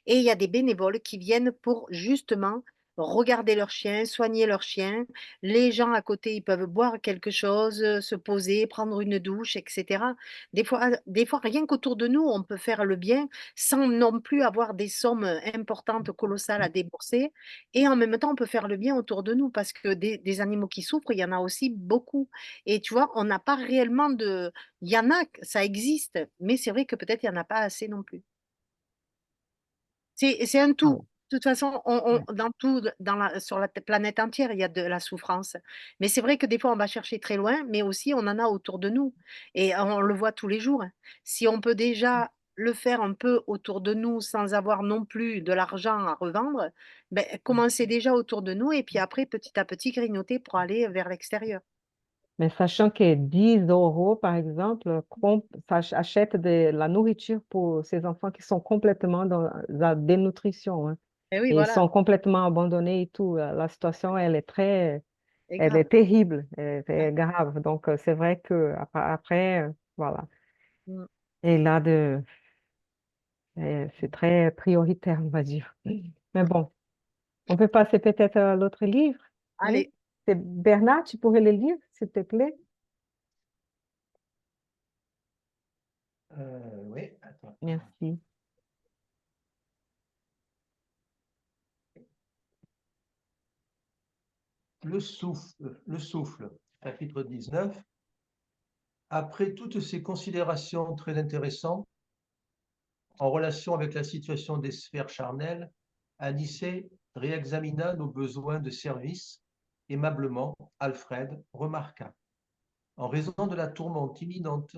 Et il y a des bénévoles qui viennent pour justement regarder leurs chiens, soigner leurs chiens. Les gens à côté, ils peuvent boire quelque chose, se poser, prendre une douche, etc. Des fois, rien qu'autour de nous, on peut faire le bien sans non plus avoir des sommes importantes, colossales à débourser. Et en même temps, on peut faire le bien autour de nous parce que des animaux qui souffrent, il y en a aussi beaucoup. Et tu vois, on n'a pas réellement de... Il y en a, ça existe, mais c'est vrai que peut-être il n'y en a pas assez non plus. C'est un ah tout. oui, De toute façon, oui. dans tout, sur la planète entière, il y a de la souffrance. Mais c'est vrai que des fois, on va chercher très loin, mais aussi on en a autour de nous. Et on le voit tous les jours. Si on peut déjà le faire un peu autour de nous sans avoir non plus de l'argent à revendre, ben, commencer déjà autour de nous et puis après, petit à petit, grignoter pour aller vers l'extérieur. Mais sachant que 10 euros, par exemple, ça achète de la nourriture pour ces enfants qui sont complètement dans la dénutrition, hein, Et oui, et voilà, sont complètement abandonnés et tout. La situation, c'est elle est grave. terrible, c'est grave. Donc, c'est vrai que après, voilà. Mm. Et là, c'est très prioritaire, on va dire. Mais bon, on peut passer peut-être à l'autre livre. Oui. Allez, C'est Bernard, tu pourrais le lire, s'il te plaît? Oui, attends. Merci. Le souffle, chapitre 19. Après toutes ces considérations très intéressantes en relation avec la situation des sphères charnelles, Anicet réexamina nos besoins de service. Aimablement, Alfred remarqua: en raison de la tourmente imminente,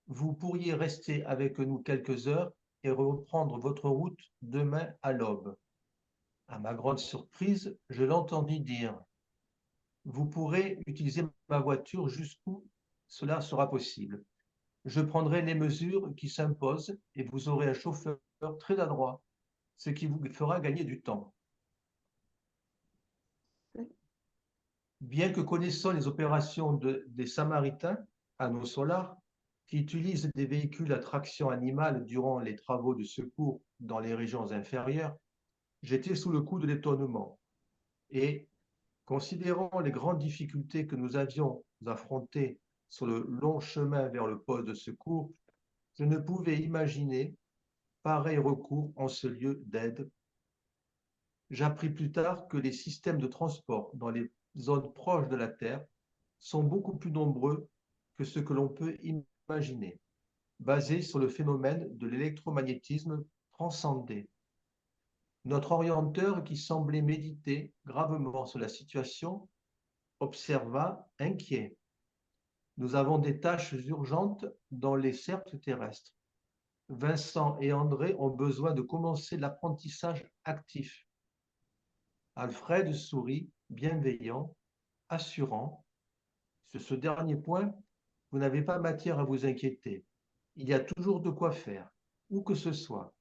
vous pourriez rester avec nous quelques heures et reprendre votre route demain à l'aube. À ma grande surprise, je l'entendis dire: vous pourrez utiliser ma voiture jusqu'où cela sera possible. Je prendrai les mesures qui s'imposent et vous aurez un chauffeur très adroit, ce qui vous fera gagner du temps. Bien que connaissant les opérations des Samaritains, Anneau Solar, qui utilisent des véhicules à traction animale durant les travaux de secours dans les régions inférieures, j'étais sous le coup de l'étonnement. Et, considérant les grandes difficultés que nous avions affrontées sur le long chemin vers le poste de secours, je ne pouvais imaginer pareil recours en ce lieu d'aide. J'appris plus tard que les systèmes de transport dans les zones proches de la Terre sont beaucoup plus nombreux que ce que l'on peut imaginer, basés sur le phénomène de l'électromagnétisme transcendé. Notre orienteur, qui semblait méditer gravement sur la situation, observa inquiet. Nous avons des tâches urgentes dans les cercles terrestres. Vincent et André ont besoin de commencer l'apprentissage actif. Alfred sourit, bienveillant, assurant. Sur ce dernier point, vous n'avez pas matière à vous inquiéter. Il y a toujours de quoi faire, où que ce soit.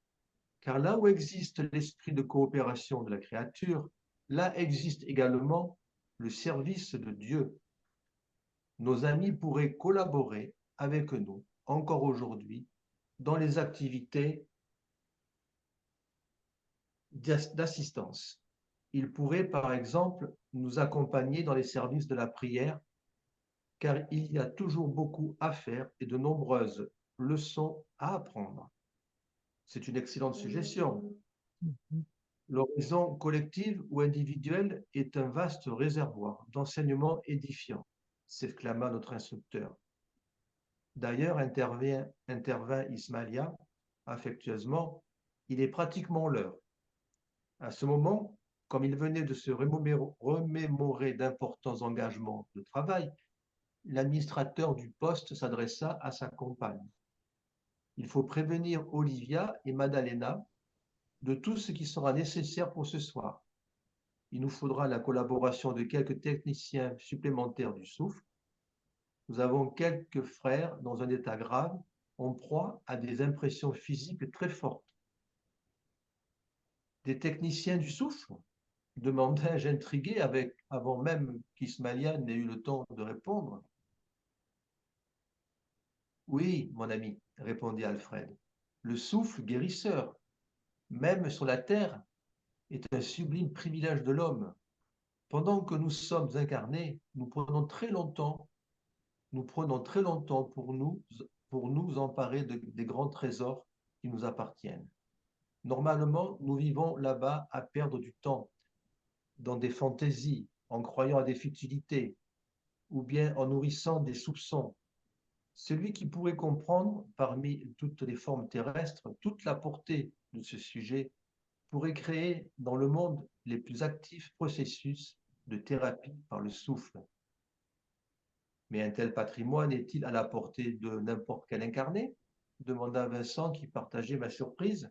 Car là où existe l'esprit de coopération de la créature, là existe également le service de Dieu. Nos amis pourraient collaborer avec nous, encore aujourd'hui, dans les activités d'assistance. Ils pourraient, par exemple, nous accompagner dans les services de la prière, car il y a toujours beaucoup à faire et de nombreuses leçons à apprendre. C'est une excellente suggestion. L'horizon collective ou individuelle est un vaste réservoir d'enseignements édifiants, s'exclama notre instructeur. D'ailleurs, intervint Ismaïlia affectueusement, il est pratiquement l'heure. À ce moment, comme il venait de se remémorer d'importants engagements de travail, l'administrateur du poste s'adressa à sa compagne. Il faut prévenir Olivia et Madalena de tout ce qui sera nécessaire pour ce soir. Il nous faudra la collaboration de quelques techniciens supplémentaires du souffle. Nous avons quelques frères dans un état grave, en proie à des impressions physiques très fortes. Des techniciens du souffle? Demandai-je intrigué avant même qu'Ismaïlia n'ait eu le temps de répondre. Oui, mon ami, répondit Alfred, le souffle guérisseur, même sur la terre, est un sublime privilège de l'homme. Pendant que nous sommes incarnés, nous prenons très longtemps pour nous emparer des grands trésors qui nous appartiennent. Normalement, nous vivons là-bas à perdre du temps, dans des fantaisies, en croyant à des futilités, ou bien en nourrissant des soupçons. Celui qui pourrait comprendre, parmi toutes les formes terrestres, toute la portée de ce sujet, pourrait créer dans le monde les plus actifs processus de thérapie par le souffle. Mais un tel patrimoine est-il à la portée de n'importe quel incarné? Demanda Vincent qui partageait ma surprise.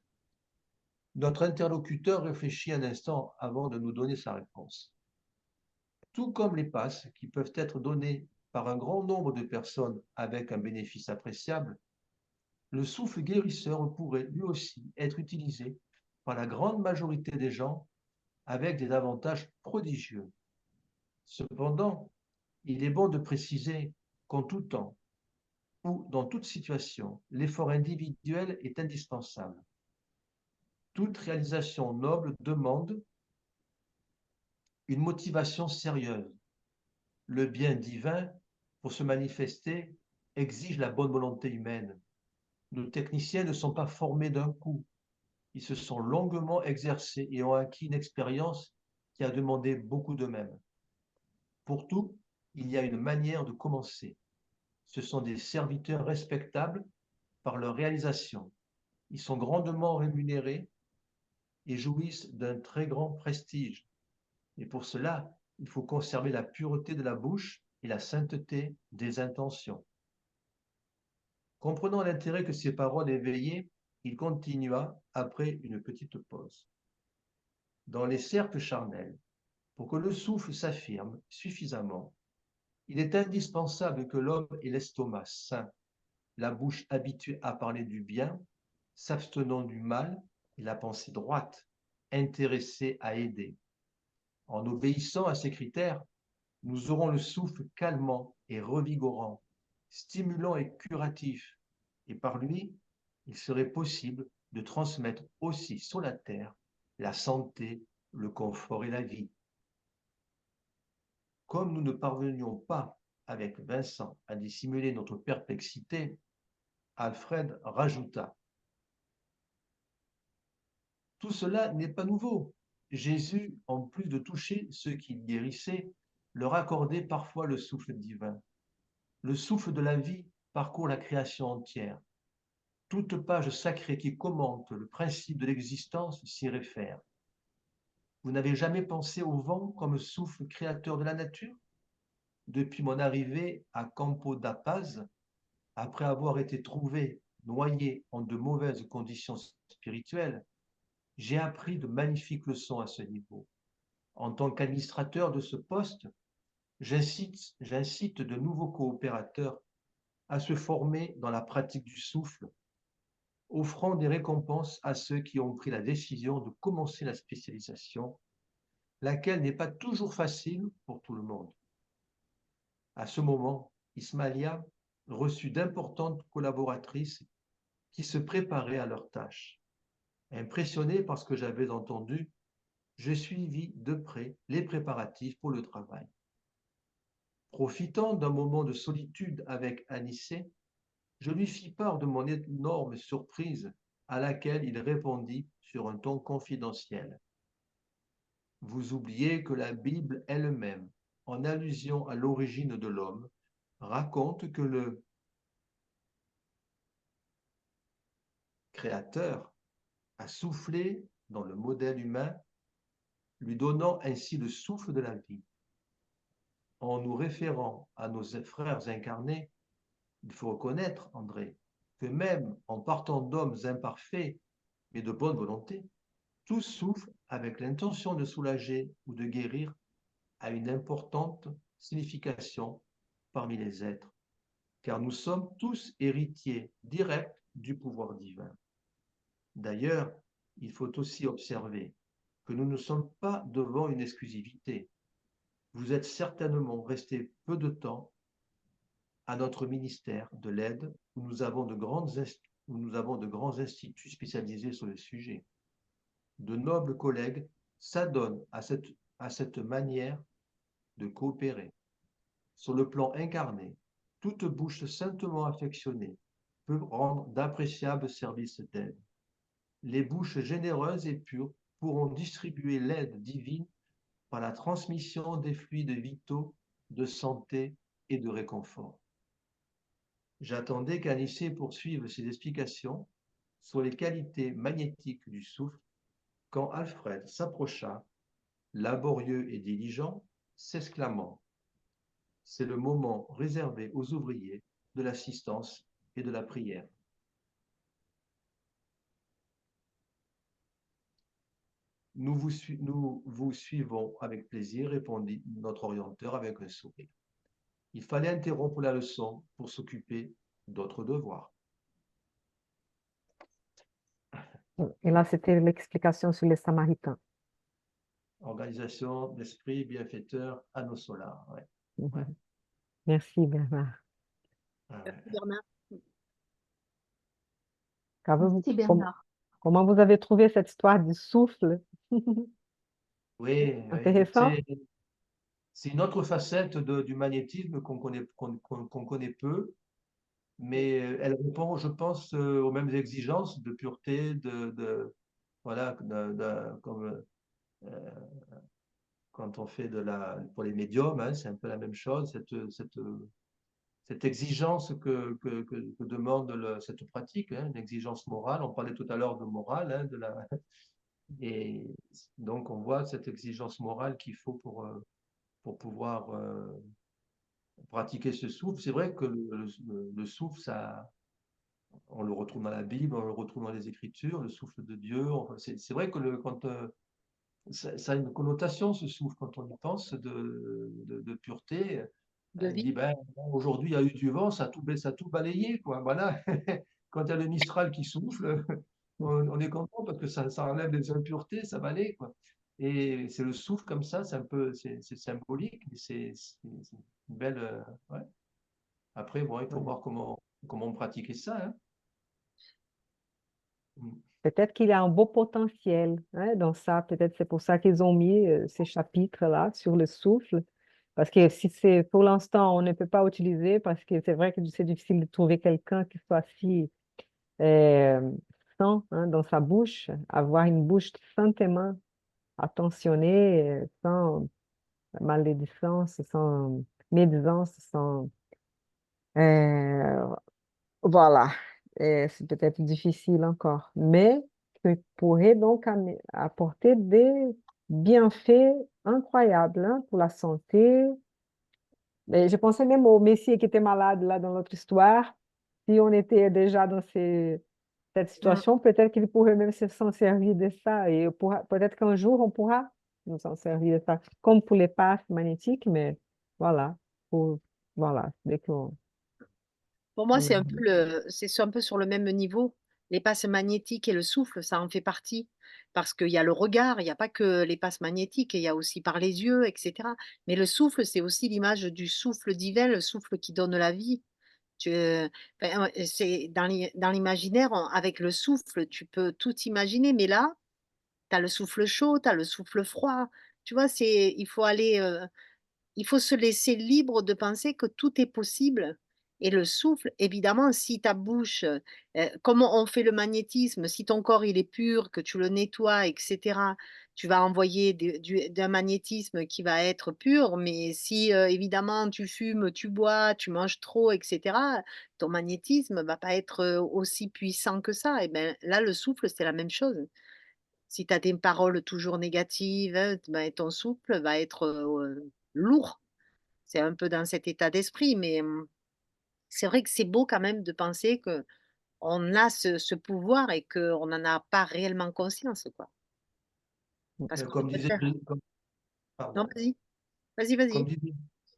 Notre interlocuteur réfléchit un instant avant de nous donner sa réponse. Tout comme les passes qui peuvent être données par un grand nombre de personnes avec un bénéfice appréciable, le souffle guérisseur pourrait lui aussi être utilisé par la grande majorité des gens avec des avantages prodigieux. Cependant, il est bon de préciser qu'en tout temps ou dans toute situation, l'effort individuel est indispensable. Toute réalisation noble demande une motivation sérieuse. Le bien divin, pour se manifester, exige la bonne volonté humaine. Nos techniciens ne sont pas formés d'un coup. Ils se sont longuement exercés et ont acquis une expérience qui a demandé beaucoup d'eux-mêmes. Pour tout, il y a une manière de commencer. Ce sont des serviteurs respectables par leur réalisation. Ils sont grandement rémunérés et jouissent d'un très grand prestige. Et pour cela, il faut conserver la pureté de la bouche et la sainteté des intentions. Comprenant l'intérêt que ces paroles éveillaient, il continua après une petite pause. Dans les cercles charnels, pour que le souffle s'affirme suffisamment, il est indispensable que l'homme ait l'estomac sain, la bouche habituée à parler du bien, s'abstenant du mal et la pensée droite, intéressée à aider. En obéissant à ces critères, nous aurons le souffle calmant et revigorant, stimulant et curatif, et par lui, il serait possible de transmettre aussi sur la terre la santé, le confort et la vie. Comme nous ne parvenions pas, avec Vincent, à dissimuler notre perplexité, Alfred rajouta: tout cela n'est pas nouveau. Jésus, en plus de toucher ceux qu'il guérissait, leur accordait parfois le souffle divin. Le souffle de la vie parcourt la création entière. Toute page sacrée qui commente le principe de l'existence s'y réfère. Vous n'avez jamais pensé au vent comme souffle créateur de la nature? depuis mon arrivée à Campo da Paz, après avoir été trouvé noyé en de mauvaises conditions spirituelles, j'ai appris de magnifiques leçons à ce niveau. En tant qu'administrateur de ce poste, j'incite de nouveaux coopérateurs à se former dans la pratique du souffle, offrant des récompenses à ceux qui ont pris la décision de commencer la spécialisation, laquelle n'est pas toujours facile pour tout le monde. À ce moment, Ismaïlia reçut d'importantes collaboratrices qui se préparaient à leur tâche. Impressionné par ce que j'avais entendu, je suivis de près les préparatifs pour le travail. Profitant d'un moment de solitude avec Anissé, je lui fis part de mon énorme surprise, à laquelle il répondit sur un ton confidentiel. Vous oubliez que la Bible elle-même, en allusion à l'origine de l'homme, raconte que le Créateur a soufflé dans le modèle humain, lui donnant ainsi le souffle de la vie. En nous référant à nos frères incarnés, il faut reconnaître, André, que même en partant d'hommes imparfaits mais de bonne volonté, tout souffle avec l'intention de soulager ou de guérir a une importante signification parmi les êtres, car nous sommes tous héritiers directs du pouvoir divin. D'ailleurs, il faut aussi observer que nous ne sommes pas devant une exclusivité. Vous êtes certainement resté peu de temps à notre ministère de l'aide où nous avons de grands instituts spécialisés sur le sujet. De nobles collègues s'adonnent à cette manière de coopérer. Sur le plan incarné, toute bouche saintement affectionnée peut rendre d'appréciables services d'aide. Les bouches généreuses et pures pourront distribuer l'aide divine par la transmission des fluides vitaux de santé et de réconfort. J'attendais qu'Anissé poursuive ses explications sur les qualités magnétiques du souffle quand Alfred s'approcha, laborieux et diligent, s'exclamant « C'est le moment réservé aux ouvriers de l'assistance et de la prière. » Nous vous suivons avec plaisir, répondit notre orienteur avec un sourire. Il fallait interrompre la leçon pour s'occuper d'autres devoirs. Et là, c'était l'explication sur les Samaritains. Organisation d'esprit bienfaiteur à nos solars. Ouais. Ouais. Merci, Bernard. Ah ouais. Bernard. Merci, Bernard. Comment vous avez trouvé cette histoire du souffle? Oui, Intéressant. c'est une autre facette du magnétisme qu'on connaît peu, mais elle répond, je pense, aux mêmes exigences de pureté, voilà, comme quand on fait pour les médiums, hein, c'est un peu la même chose, cette exigence que demande cette pratique, hein, une exigence morale. On parlait tout à l'heure de morale, hein, et donc on voit cette exigence morale qu'il faut pour pouvoir pratiquer ce souffle. C'est vrai que le souffle, on le retrouve dans la Bible, on le retrouve dans les Écritures, le souffle de Dieu. C'est vrai que quand ça a une connotation, ce souffle, quand on y pense, de pureté. De Il dit, vie. ben, aujourd'hui, il y a eu du vent, ça a tout balayé, quoi. Voilà. Quand il y a le Mistral qui souffle, on est content parce que ça enlève les impuretés, ça balaye, quoi. Et c'est le souffle comme ça, c'est symbolique, mais c'est une belle. Ouais. Après, bon, il faut voir comment pratiquer ça, hein. Peut-être qu'il y a un beau potentiel, hein, dans ça. Peut-être c'est pour ça qu'ils ont mis ces chapitres-là sur le souffle. Parce que si c'est pour l'instant, on ne peut pas utiliser parce que c'est vrai que c'est difficile de trouver quelqu'un qui soit si sain, hein, dans sa bouche, avoir une bouche saintement attentionnée, sans malédicence, sans médisance, sans... euh, voilà. C'est peut-être difficile encore, mais qui pourrait donc apporter des bienfaits incroyables, hein, pour la santé, Mais je pensais même au Messie qui était malade là dans notre histoire. Si on était déjà dans cette Mm. situation, peut-être qu'il pourrait même s'en servir de ça. Et peut-être qu'un jour, on pourra nous en servir de ça. Comme pour les passes magnétiques, mais voilà. Pour, voilà. Dès qu'on Pour moi, on a... c'est un peu sur le même niveau. Les passes magnétiques et le souffle, ça en fait partie. Parce qu'il y a le regard, il n'y a pas que les passes magnétiques, il y a aussi par les yeux, etc. Mais le souffle, c'est aussi l'image du souffle divin, le souffle qui donne la vie. C'est dans l'imaginaire, avec le souffle, tu peux tout imaginer, mais là, tu as le souffle chaud, tu as le souffle froid. Tu vois, il faut se laisser libre de penser que tout est possible. Et le souffle, évidemment, si ta bouche, comment on fait le magnétisme, si ton corps il est pur, que tu le nettoies, etc., tu vas envoyer d'un magnétisme qui va être pur. Mais si évidemment tu fumes, tu bois, tu manges trop, etc., ton magnétisme va pas être aussi puissant que ça. Et ben là, le souffle, c'est la même chose. Si tu as des paroles toujours négatives, ben, ton souffle va être lourd. C'est un peu dans cet état d'esprit, mais c'est vrai que c'est beau quand même de penser que on a ce pouvoir et qu'on n'en a pas réellement conscience, quoi. Parce qu'on Comme devrait disait, faire. Non, pardon. vas-y, vas-y, vas-y. Comme disait,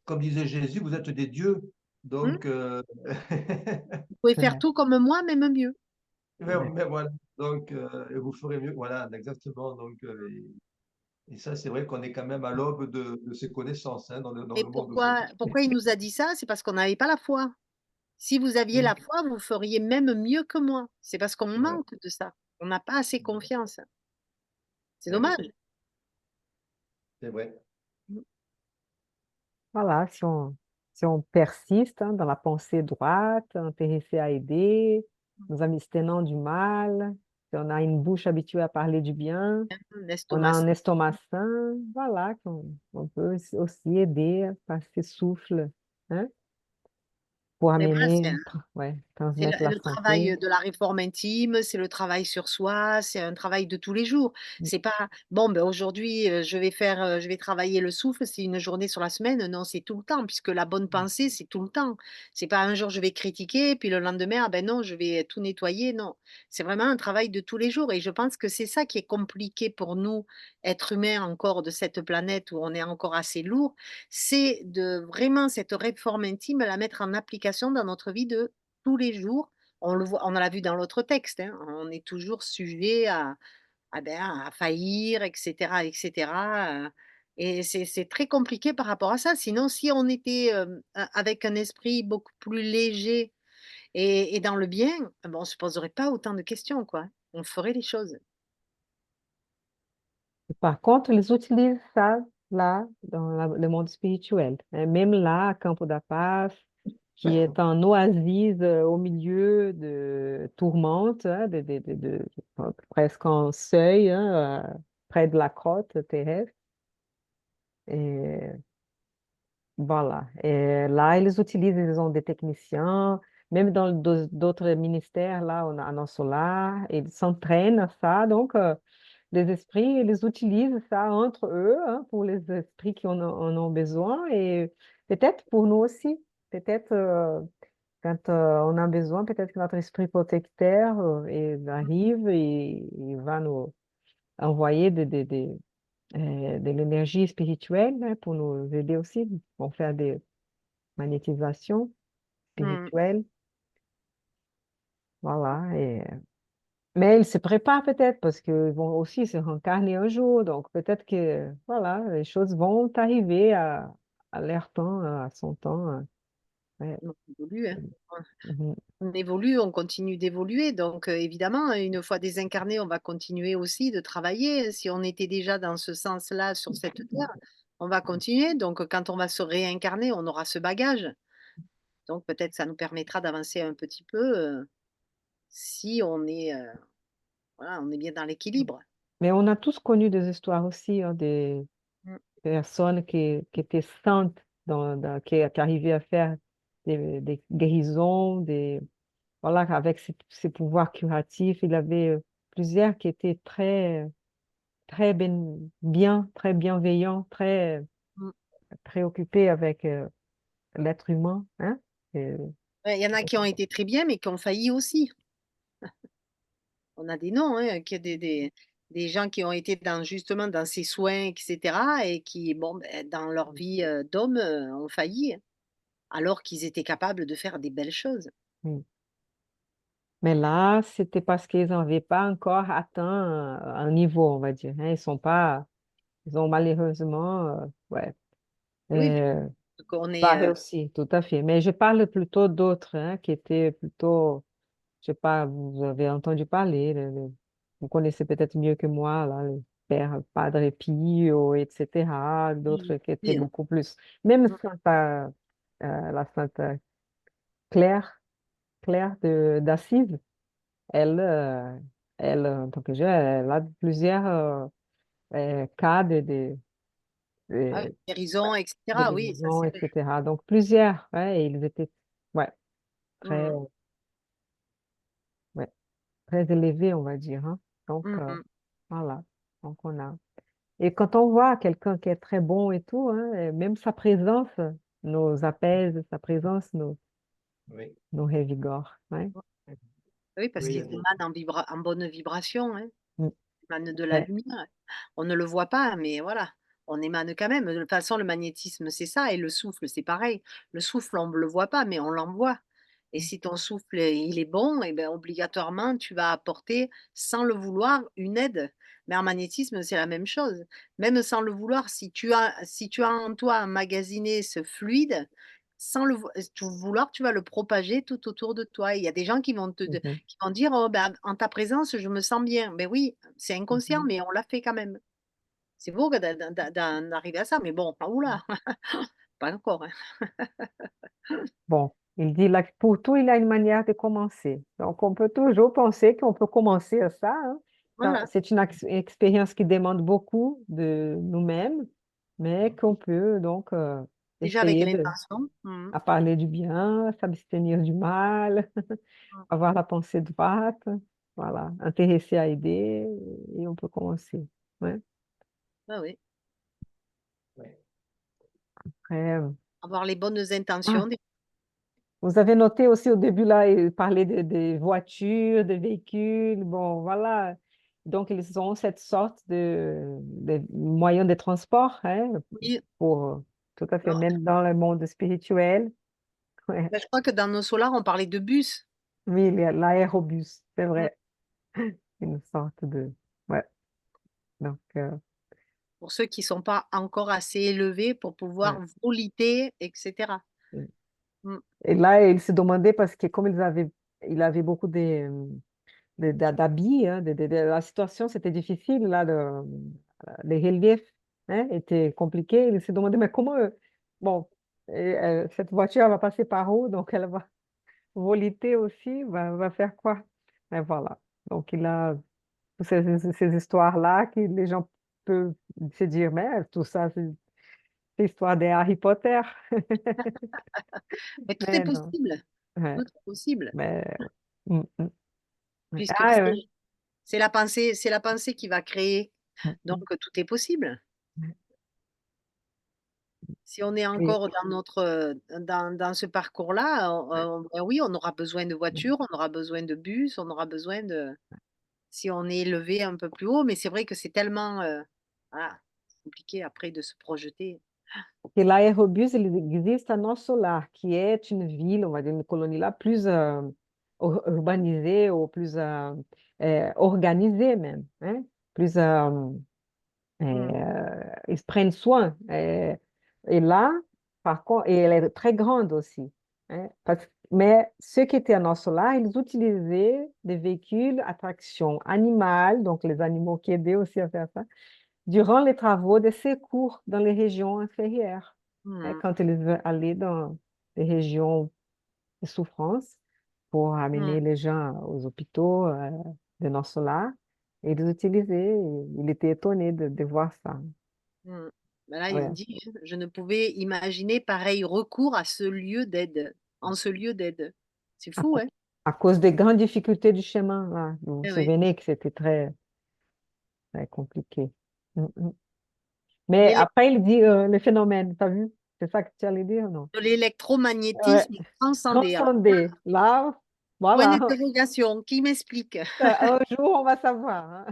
comme disait Jésus, vous êtes des dieux. Mmh? Donc, Vous pouvez faire Ouais, tout comme moi, même mieux. ouais. mais voilà. Donc, et vous ferez mieux. Voilà, exactement. Donc, et ça, c'est vrai qu'on est quand même à l'aube de ces connaissances hein, dans Et le monde d'aujourd'hui. pourquoi il nous a dit ça? C'est parce qu'on n'avait pas la foi. Si vous aviez Mm. la foi, vous feriez même mieux que moi. C'est parce qu'on Ouais. manque de ça. On n'a pas assez confiance. C'est Eh oui, dommage. c'est vrai. Mmh. Voilà, si on persiste hein, dans la pensée droite, intéressé à aider, nous abstenant du mal, si on a une bouche habituée à parler du bien, on a L'estomac. un estomac sain, voilà, on peut aussi aider par ce souffle, hein, pour Mais voilà, amener, c'est ouais, C'est transmettre la le santé. travail de la réforme intime, c'est le travail sur soi, c'est un travail de tous les jours. C'est pas: «Bon, ben, aujourd'hui, je vais travailler le souffle, c'est une journée sur la semaine». Non, c'est tout le temps puisque la bonne pensée, c'est tout le temps. C'est pas un jour je vais critiquer, puis le lendemain, ah ben non, je vais tout nettoyer, non. C'est vraiment un travail de tous les jours et je pense que c'est ça qui est compliqué pour nous, êtres humains encore de cette planète où on est encore assez lourd, c'est de vraiment cette réforme intime, la mettre en application dans notre vie de tous les jours. On le voit, on l'a vu dans l'autre texte, hein, on est toujours sujet à faillir, et cetera, et c'est très compliqué par rapport à ça. Sinon, si on était, avec un esprit beaucoup plus léger et dans le bien, on ne se poserait pas autant de questions, quoi. On ferait les choses. Par contre, ils utilisent ça là, dans le monde spirituel, hein. Même là, à Campo da Paz, qui est un oasis au milieu de tourmentes, hein, presque en seuil, hein, près de la côte terrestre. Et voilà. Et là, ils utilisent, ils ont des techniciens, même dans d'autres ministères, là, on a un solar, ils s'entraînent à ça. Donc, les esprits, ils utilisent ça entre eux, hein, pour les esprits qui en ont besoin et peut-être pour nous aussi. Peut-être quand on a besoin, peut-être que notre esprit protecteur il arrive et il va nous envoyer de l'énergie spirituelle hein, pour nous aider aussi, pour faire des magnétisations Mmh. spirituelles. Voilà. Mais ils se préparent peut-être parce qu'ils vont aussi se réincarner un jour. Donc peut-être que voilà, les choses vont arriver à leur temps, à son temps. Ouais. On évolue, hein. Mhm. On évolue, on continue d'évoluer, donc évidemment, une fois désincarné, on va continuer aussi de travailler. Si on était déjà dans ce sens-là sur cette terre, on va continuer. Donc quand on va se réincarner, on aura ce bagage. Donc peut-être ça nous permettra d'avancer un petit peu, si on est, voilà, on est bien dans l'équilibre. Mais on a tous connu des histoires aussi hein, des Mmh. personnes qui étaient saintes, qui arrivaient à faire des guérisons, voilà, avec ses pouvoirs curatifs. Il y avait plusieurs qui étaient très bien, très bienveillants, très Mmh. préoccupés avec l'être humain, hein? Et- Ouais, il y en a qui ont été très bien, mais qui ont failli aussi. On a des noms, hein, qui des gens qui ont été justement dans ces soins, etc., et qui, bon, ben, dans leur vie d'homme, ont failli, hein, alors qu'ils étaient capables de faire des belles choses. mm. Mais là, c'était parce qu'ils n'avaient pas encore atteint un niveau, on va dire, hein. Ils ont malheureusement, ouais, Oui, puis euh, qu'on est, pas réussi, tout à fait. Mais je parle plutôt d'autres, hein, qui étaient plutôt, je sais pas, vous avez entendu parler, vous connaissez peut-être mieux que moi, là, le père Padre Pio, etc., d'autres qui étaient oui, beaucoup plus, même mm, La Sainte Claire, Claire d'Assise, elle, euh, elle, en tant que jeune, elle a plusieurs cas ah, de, guérison, de etc. Oui, ça guérison, c'est vrai. etc. Donc plusieurs, ouais, et ils étaient ouais, très, Mm, ouais, très élevés, on va dire, hein. Donc mm, mm. voilà, donc on a. Et quand on voit quelqu'un qui est très bon et tout, hein, et même sa présence nous apaise, sa présence Oui. nous révigore. Ouais. Oui, parce Oui, il y qu'ils a des... émanent en bonne vibration, hein. Mm. Ils émanent de la Ouais. lumière. On ne le voit pas, mais voilà, on émane quand même. De toute façon, le magnétisme, c'est ça, et le souffle, c'est pareil. Le souffle, on ne le voit pas, mais on l'envoie. Et si ton souffle, il est bon, et ben, obligatoirement, tu vas apporter, sans le vouloir, une aide. Mais en magnétisme, c'est la même chose. Même sans le vouloir, si tu as en toi emmagasiné ce fluide, sans le vouloir, tu vas le propager tout autour de toi. Et il y a des gens Mhm. qui vont dire: «Oh, ben, en ta présence, je me sens bien». Mais oui, c'est inconscient, Mhm. mais on l'a fait quand même. C'est beau que d'en arriver à ça, mais bon, pas oula, pas encore, hein. Bon, il dit là que pour tout, il a une manière de commencer. Donc, on peut toujours penser qu'on peut commencer à ça, hein. Voilà, C'est une expérience qui demande beaucoup de nous-mêmes, mais qu'on peut donc déjà avec essayer de l'intention. Mmh mh. à parler du bien, s'abstenir du mal, Mmh. avoir la pensée droite, voilà, intéresser à aider, et on peut commencer. Ouais. Bah, oui, Après, avoir les bonnes ah, intentions, des vous avez noté aussi au début là, il parlait des voitures, des véhicules, bon, voilà. Donc, ils ont cette sorte de moyens de transport, hein, oui, pour tout à fait, alors, même dans le monde spirituel. Ouais. bah, je crois que dans nos solars, on parlait de bus. Oui, l'aérobus, c'est Mmh. vrai, une sorte de, ouais. Donc, Pour ceux qui sont pas encore assez élevés pour pouvoir ouais. voliter, et cetera. Mmh. Et là, il se demandait parce que comme il avait beaucoup d'habits, hein, la situation c'était difficile là, les reliefs, hein, étaient compliqués. Il se demandait mais comment, bon, cette voiture elle va passer par où, donc elle va voliter aussi, va faire quoi? Et voilà. Donc il a toutes ces histoires-là que les gens peuvent se dire mais tout ça c'est l'histoire des Harry Potter. Mais tout est Mais non. possible, Ouais. tout est possible, Mais mm, mm, ouais. puisque Ah ouais. c'est la pensée qui va créer, Mm, donc mm, tout est possible. ouais. Si on est Et- encore dans dans ce parcours-là, ouais. bah, oui, on aura besoin de voitures, on aura besoin de bus, on aura besoin de si on est élevé un peu plus haut, mais c'est vrai que c'est tellement, voilà, compliqué après de se projeter. Et l'aérobus, il existe à Nosso-Lar, qui est une ville, on va dire une colonie là, plus urbanisée ou plus organisée même, hein, plus, Mmh, ils se prennent soin. Et là, par contre, et elle est très grande aussi, hein, mais ceux qui étaient à Nosso-Lar, ils utilisaient des véhicules à traction animale, donc les animaux qui aidaient aussi à faire ça, durant les travaux de secours dans les régions inférieures, hein, mmh, quand ils allaient dans les régions de souffrance pour mmh, amener les gens aux hôpitaux de Nosso-Lar, ils utilisaient, il était étonné de voir ça. mmh. Bah, là, il Ouais. dit: «Je ne pouvais imaginer pareil recours à ce lieu d'aide, en ce lieu d'aide». C'est À, fou, hein? à cause des grandes difficultés du chemin, là. Vous vous Eh oui. souvenez que c'était très, très compliqué. Mm, mm. Mais Mais les après, il dit le phénomène, tu as vu? C'est ça que tu allais dire, non? De Ouais. l'électromagnétisme transcendé. Alors, Transcender. Là, point voilà. d'interrogation, qui m'explique? Un jour, on va savoir, hein.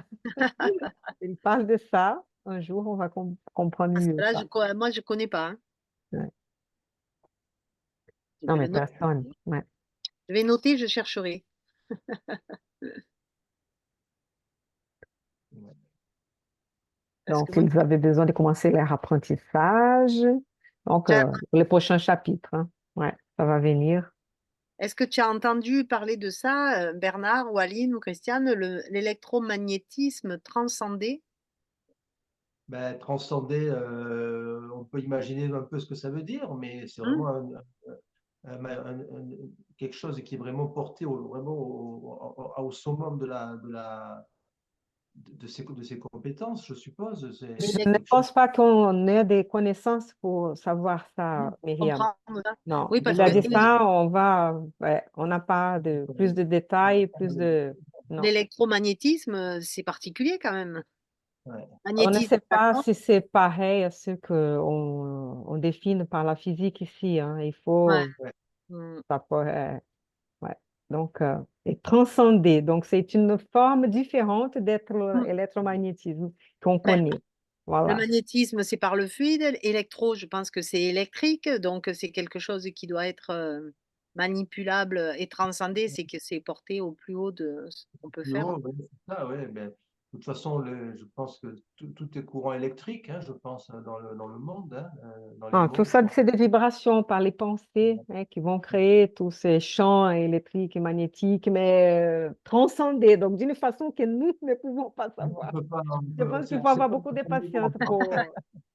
Il parle de ça. Un jour, on va comprendre Parce que mieux là, ça. moi, je ne connais pas, hein. Ouais. Je Non, vais mais le noter. personne. Ouais. Je vais noter, je chercherai. Parce Donc, que moi, ils avaient besoin de commencer leur apprentissage. Donc, tu as- les prochains chapitres, hein. Ouais, ça va venir. est-ce que tu as entendu parler de ça, Bernard ou Aline ou Christiane, l'électromagnétisme transcendé? Ben, transcender, on peut imaginer un peu ce que ça veut dire, mais c'est Hein? vraiment quelque chose qui est vraiment porté vraiment au summum de ses compétences, je suppose. Je C'est ne quelque chose. pense pas qu'on ait des connaissances pour savoir ça, Myriam. Comprendre ça? Non, Oui, parce il a que dit ça, ouais, on n'a pas de plus de détails, plus de... Non. l'électromagnétisme, c'est particulier quand même. Ouais. On ne Magnétisme, sait pas d'accord? si c'est pareil à ce qu'on définit par la physique ici, hein. Il Ouais. faut... Ouais. Mm. Ça pourrait- ouais. Donc, et transcender. Donc, c'est une forme différente d'être Mm. l'électromagnétisme qu'on Ben, connaît. le Voilà. magnétisme, c'est par le fluide. Électro, je pense que c'est électrique. Donc, c'est quelque chose qui doit être manipulable et transcendé. C'est que c'est porté au plus haut de ce qu'on peut Plus faire. haut, ouais, c'est ça, ouais. Mais, de toute façon, je pense que tout est courant électrique, hein, je pense, dans le monde, hein, dans les Ah, tout mondes. ça, c'est des vibrations par les pensées, hein, qui vont créer tous ces champs électriques et magnétiques, mais transcendés, donc d'une façon que nous ne pouvons pas On savoir. peut pas, Je pense qu'il faut c'est avoir pas beaucoup de au niveau patience encore. pour...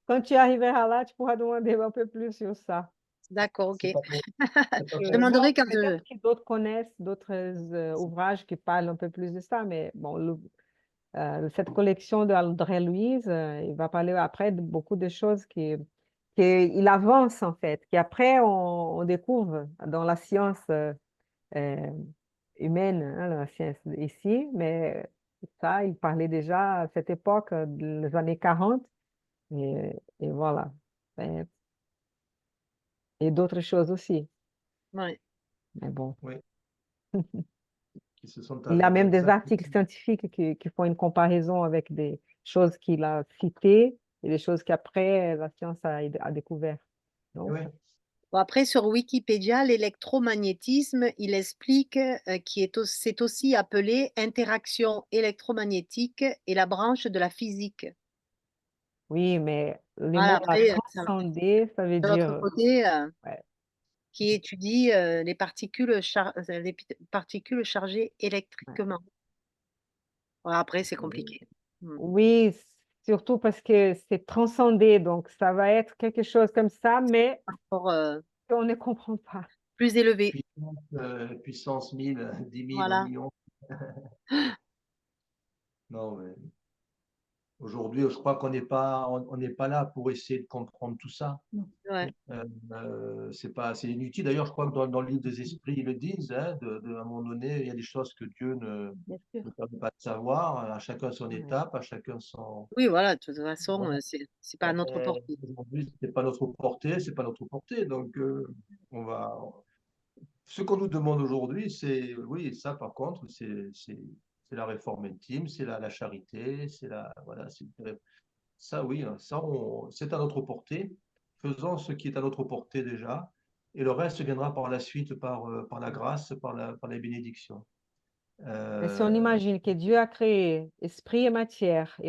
Quand tu arriveras là, tu pourras demander un peu plus sur ça. D'accord, ok. C'est pas, c'est pas Je Bon, demanderai quand peut-être que d'autres connaissent d'autres ouvrages qui parlent un peu plus de ça, mais bon, cette collection d'André Louise, il va parler après de beaucoup de choses qu'il avance en fait, qu'après on découvre dans la science euh, humaine, hein, la science ici, mais ça, il parlait déjà à cette époque, des années 40, et voilà. Et, et d'autres choses aussi. ouais. Mais bon. oui, qui se sont Il a même des exactement. articles scientifiques qui font une comparaison avec des choses qu'il a citées et des choses qu'après la science a découvert. Donc, Oui, Bon, après, sur Wikipédia, l'électromagnétisme, il explique c'est aussi appelé interaction électromagnétique et la branche de la physique. oui, mais le Voilà, mot là, après, transcender, ça veut de l'autre dire, côté, ouais, qui étudie les particules chargées ouais. électriquement. Voilà, après, c'est oui, compliqué. Mm. Oui, surtout parce que c'est transcender, donc ça va être quelque chose comme ça, mais Encore on ne comprend pas. plus élevé. puissance 1000, 10 000, 1 Voilà. million. Non, mais aujourd'hui, je crois on n'est pas là pour essayer de comprendre tout ça. Ouais. C'est inutile. D'ailleurs, je crois que dans le livre des esprits, ils le disent, hein, à un moment donné, il y a des choses que Dieu Bien sûr. ne permet pas de savoir, à chacun son Ouais. étape, à chacun son. Oui, voilà, de toute façon, Voilà. c'est pas à notre portée. Aujourd'hui, c'est pas notre portée, c'est pas notre portée. Donc, on va. Ce qu'on nous demande aujourd'hui, c'est, oui, ça par contre, c'est la réforme intime, c'est la charité, voilà, ça oui, hein, c'est à notre portée. Faisons ce qui est à notre portée déjà, et le reste viendra par la suite par la grâce, par la bénédiction. Mais si on Euh, imagine que Dieu a créé esprit et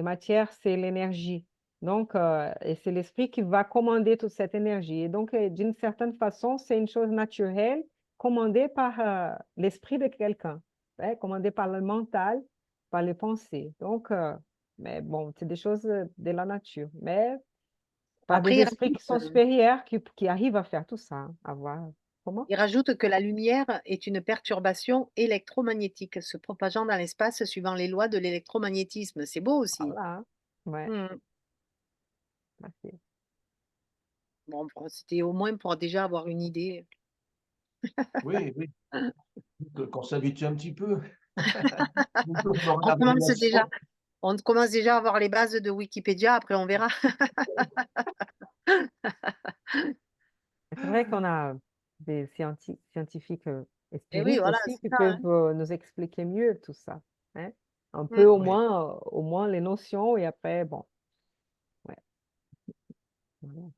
matière, c'est l'énergie. Donc, et c'est l'esprit qui va commander toute cette énergie. Et donc, d'une certaine façon, c'est une chose naturelle commandée par l'esprit de quelqu'un, hein, commandée par le mental, par les pensées. Donc, mais bon, c'est des choses de la nature. Mais par Après, des esprits qui sont supérieurs, qui arrivent à faire tout ça, hein, à voir comment. il rajoute que la lumière est une perturbation électromagnétique se propageant dans l'espace suivant les lois de l'électromagnétisme. C'est beau aussi. Voilà. Ouais. Hmm. Merci. Bon, c'était au moins pour déjà avoir une idée. oui, oui, qu'on s'habitue un petit peu. On peut avoir On la commence déjà, révélation. on commence déjà à avoir les bases de Wikipédia, après on verra. vrai qu'on a des scientifiques et Et oui, spirites voilà, aussi c'est qui ça, hein. peuvent nous expliquer mieux tout ça. Hein? Un peu Mm. Oui. au moins les notions et après, bon, ouais. Voilà.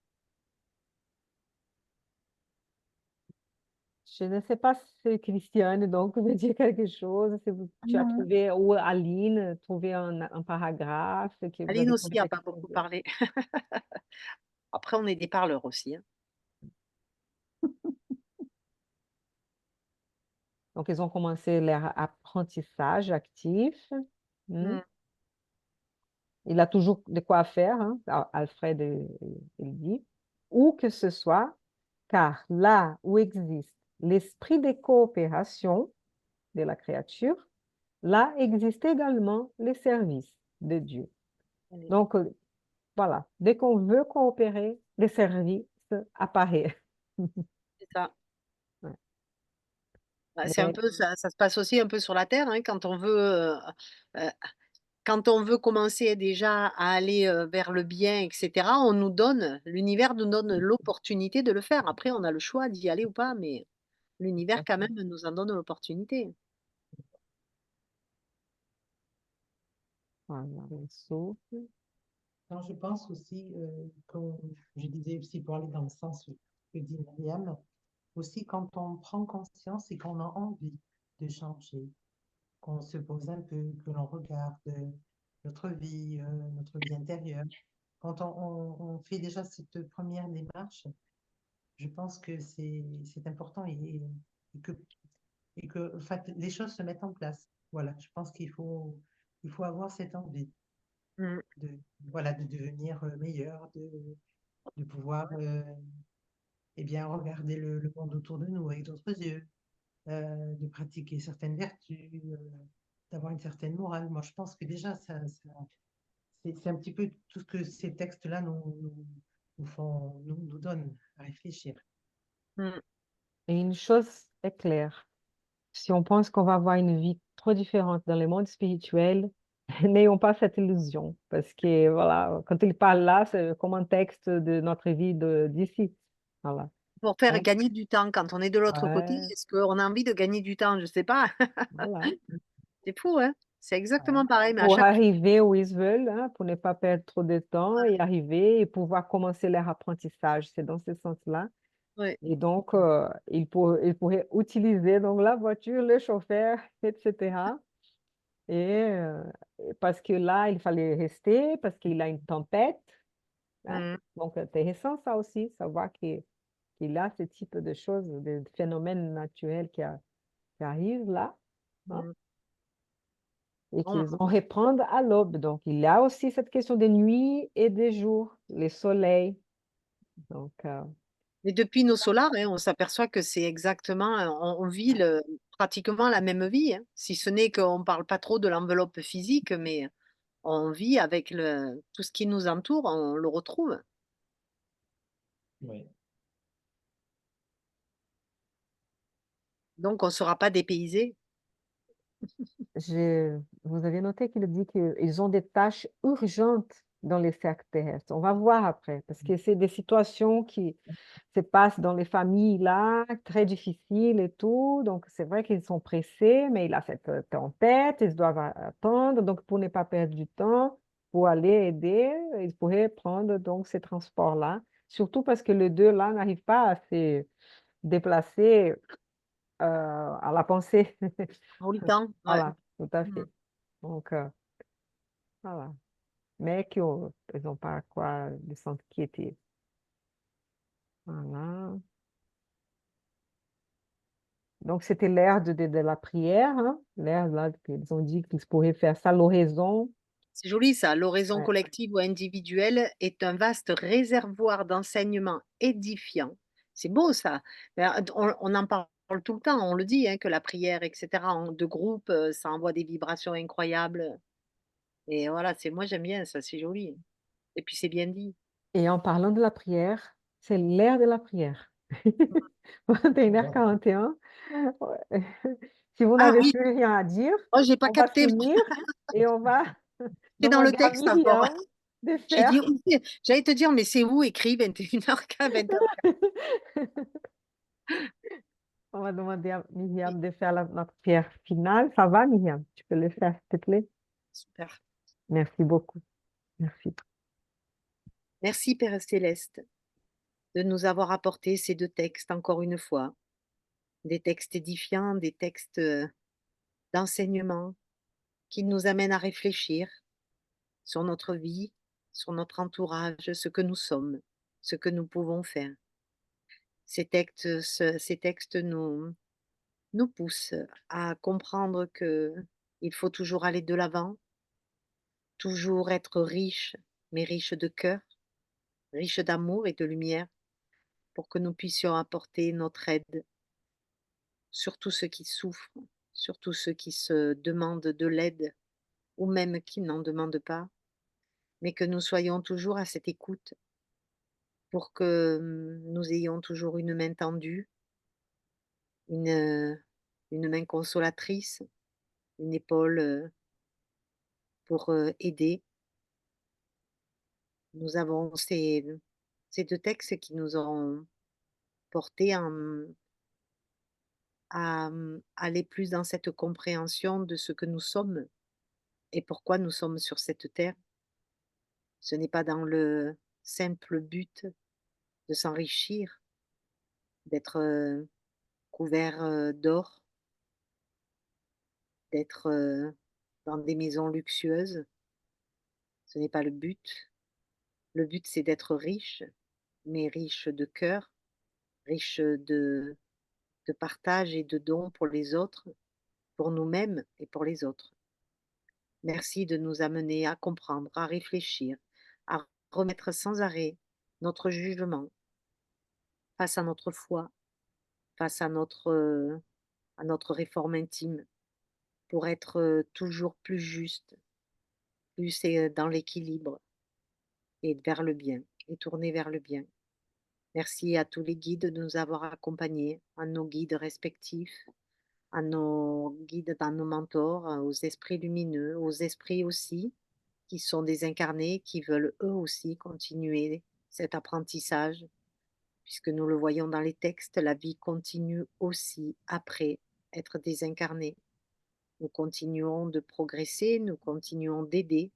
Je ne sais pas si Christiane, donc, veut dire quelque chose, si tu as Non. trouvé, ou Aline, trouvé un paragraphe que vous Aline avez aussi n'a pas beaucoup contextualisé. parlé. Après, on est des parleurs aussi, hein. Donc, ils ont commencé leur apprentissage actif. Hmm. Mm. Il a toujours de quoi faire, hein, Alfred il dit, où que ce soit, car là où existe l'esprit de coopération de la créature, là existe également le service de Dieu. Allez, Donc, voilà, dès qu'on veut coopérer, le service apparaît. c'est ça. Ouais. Bah, c'est un Mais peu ça, ça se passe aussi un peu sur la terre, hein, euh, quand on veut commencer déjà à aller vers le bien, etc., on nous donne, l'univers nous donne l'opportunité de le faire. Après, on a le choix d'y aller ou pas, mais l'univers quand même nous en donne l'opportunité. voilà, le souffle. Non, je pense aussi, comme je disais aussi pour aller dans le sens que dit Myriam, aussi quand on prend conscience et qu'on a envie de changer, qu'on se pose un peu, que l'on regarde notre vie intérieure. Quand on fait déjà cette première démarche, je pense que c'est important et que en fait, les choses se mettent en place. Voilà, je pense il faut avoir cette envie Mm. de, voilà, de devenir meilleur, de pouvoir eh bien, regarder le monde autour de nous avec d'autres yeux, de pratiquer certaines vertus, d'avoir une certaine morale. Moi, je pense que déjà, c'est un petit peu tout ce que ces textes-là nous donnent à réfléchir. Mm. Et une chose est claire, si on pense qu'on va avoir une vie trop différente dans le monde spirituel, n'ayons pas cette illusion, parce que voilà, quand il parle là, c'est comme un texte de notre vie d'ici. Voilà. Pour faire Donc, gagner du temps quand on est de l'autre côté, ouais, est-ce qu'on a envie de gagner du temps? Je sais pas. voilà. C'est fou, hein? C'est Ouais. exactement pareil, mais à Pour chaque fois. arriver où ils veulent, hein, pour ne pas perdre trop de temps et arriver et pouvoir commencer leur apprentissage. C'est dans ce sens-là. Ouais. Et donc, il pourrait utiliser donc, la voiture, le chauffeur, etc. Et parce que là, il fallait rester, parce qu'il a une tempête. Hein. Mm. Donc, intéressant ça aussi, savoir qu'il a ce type de choses, de phénomènes naturels qui arrivent là. Hein, Mm. et Bon, qu'ils vont reprendre à l'aube. Donc, il y a aussi cette question des nuits et des jours, les soleils. Donc, mais depuis nos solars, hein, on s'aperçoit que c'est exactement, on vit pratiquement la même vie, hein. Si ce n'est qu'on ne parle pas trop de l'enveloppe physique, mais on vit avec tout ce qui nous entoure, on le retrouve. Oui. Donc, on ne sera pas dépaysé. vous avez noté qu'il dit qu'ils ont des tâches urgentes dans les cercles terrestres. On va voir après, parce que c'est des situations qui se passent dans les familles là, très difficiles et tout. Donc, c'est vrai qu'ils sont pressés, mais il a cette tempête, ils doivent attendre. Donc, pour ne pas perdre du temps, pour aller aider, ils pourraient prendre donc ces transports-là. Surtout parce que les deux là n'arrivent pas à se déplacer à la pensée. Pour le temps, ouais. Voilà, tout à Mm. fait. Donc, voilà. Mais qu'ils n'ont pas à quoi de s'inquiéter. Voilà. Donc, c'était l'ère de la prière, hein? L'ère là qu'ils ont dit qu'ils pourraient faire ça, l'oraison. C'est joli ça. L'oraison Ouais. collective ou individuelle est un vaste réservoir d'enseignements édifiants. C'est beau ça. Ben, on en parle tout le temps, on le dit, hein, que la prière, etc., de groupe, ça envoie des vibrations incroyables. Et voilà, moi j'aime bien ça, c'est joli. Et puis c'est bien dit. Et en parlant de la prière, c'est l'ère de la prière. 21h41. Ouais. Si vous Ah n'avez oui, plus rien à dire, moi j'ai pas on va capté, finir et on va c'est dans le demander à texte encore. Myriam. de J'ai dit, faire. j'allais te dire, mais c'est où écrit 21h à 20h? On va demander à Myriam de faire notre pierre finale. Ça va, Myriam? Tu peux le faire, s'il te plaît? Super. Merci beaucoup. Merci. Merci, Père Céleste, de nous avoir apporté ces 2 textes encore une fois. Des textes édifiants, des textes d'enseignement qui nous amènent à réfléchir sur notre vie, sur notre entourage, ce que nous sommes, ce que nous pouvons faire. Ces textes nous poussent à comprendre que il faut toujours aller de l'avant, toujours être riche, mais riche de cœur, riche d'amour et de lumière, pour que nous puissions apporter notre aide, surtout ceux qui souffrent, surtout ceux qui se demandent de l'aide, ou même qui n'en demandent pas, mais que nous soyons toujours à cette écoute pour que nous ayons toujours une main tendue, une, une main consolatrice, une épaule pour aider. Nous avons ces 2 textes qui nous ont portés à aller plus dans cette compréhension de ce que nous sommes et pourquoi nous sommes sur cette terre. Ce n'est pas dans le simple but de s'enrichir, d'être couvert d'or, d'être dans des maisons luxueuses. Ce n'est pas le but. Le but, c'est d'être riche, mais riche de cœur, riche de partage et de dons pour les autres, pour nous-mêmes et pour les autres. Merci de nous amener à comprendre, à réfléchir, à remettre sans arrêt notre jugement face à notre foi, face à notre réforme intime, pour être toujours plus juste, plus dans l'équilibre et vers le bien, et tourner vers le bien. Merci à tous les guides de nous avoir accompagnés, à nos guides respectifs, à nos guides, à nos mentors, aux esprits lumineux, aux esprits aussi, qui sont désincarnés, qui veulent eux aussi continuer cet apprentissage, puisque nous le voyons dans les textes, la vie continue aussi après être désincarné. Nous continuons de progresser, nous continuons d'aider,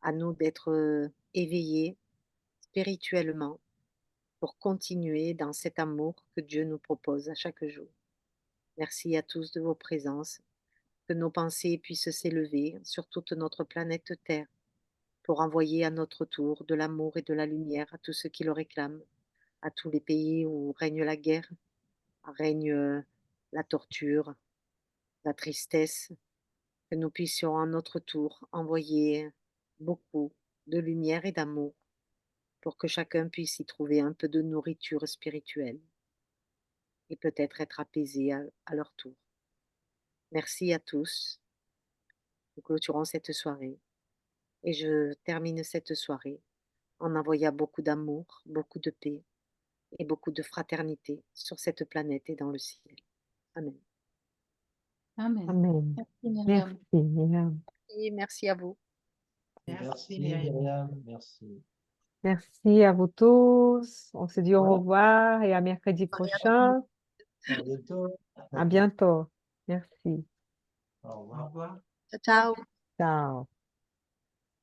à nous d'être éveillés spirituellement pour continuer dans cet amour que Dieu nous propose à chaque jour. Merci à tous de vos présences, que nos pensées puissent s'élever sur toute notre planète Terre pour envoyer à notre tour de l'amour et de la lumière à tous ceux qui le réclament, à tous les pays où règne la guerre, règne la torture, la tristesse, que nous puissions à notre tour envoyer beaucoup de lumière et d'amour pour que chacun puisse y trouver un peu de nourriture spirituelle et peut-être être apaisé à leur tour. Merci à tous. Nous clôturons cette soirée et je termine cette soirée en envoyant beaucoup d'amour, beaucoup de paix et beaucoup de fraternité sur cette planète et dans le ciel. Amen. Amen. Amen. Merci, Myriam. Merci, Myriam. Et merci à vous. Merci, Myriam. Myriam, merci. Merci à vous tous. On se dit au Voilà. revoir et à mercredi prochain. À bientôt. À bientôt. Merci. Au Au revoir. revoir. Ciao, ciao. Ciao.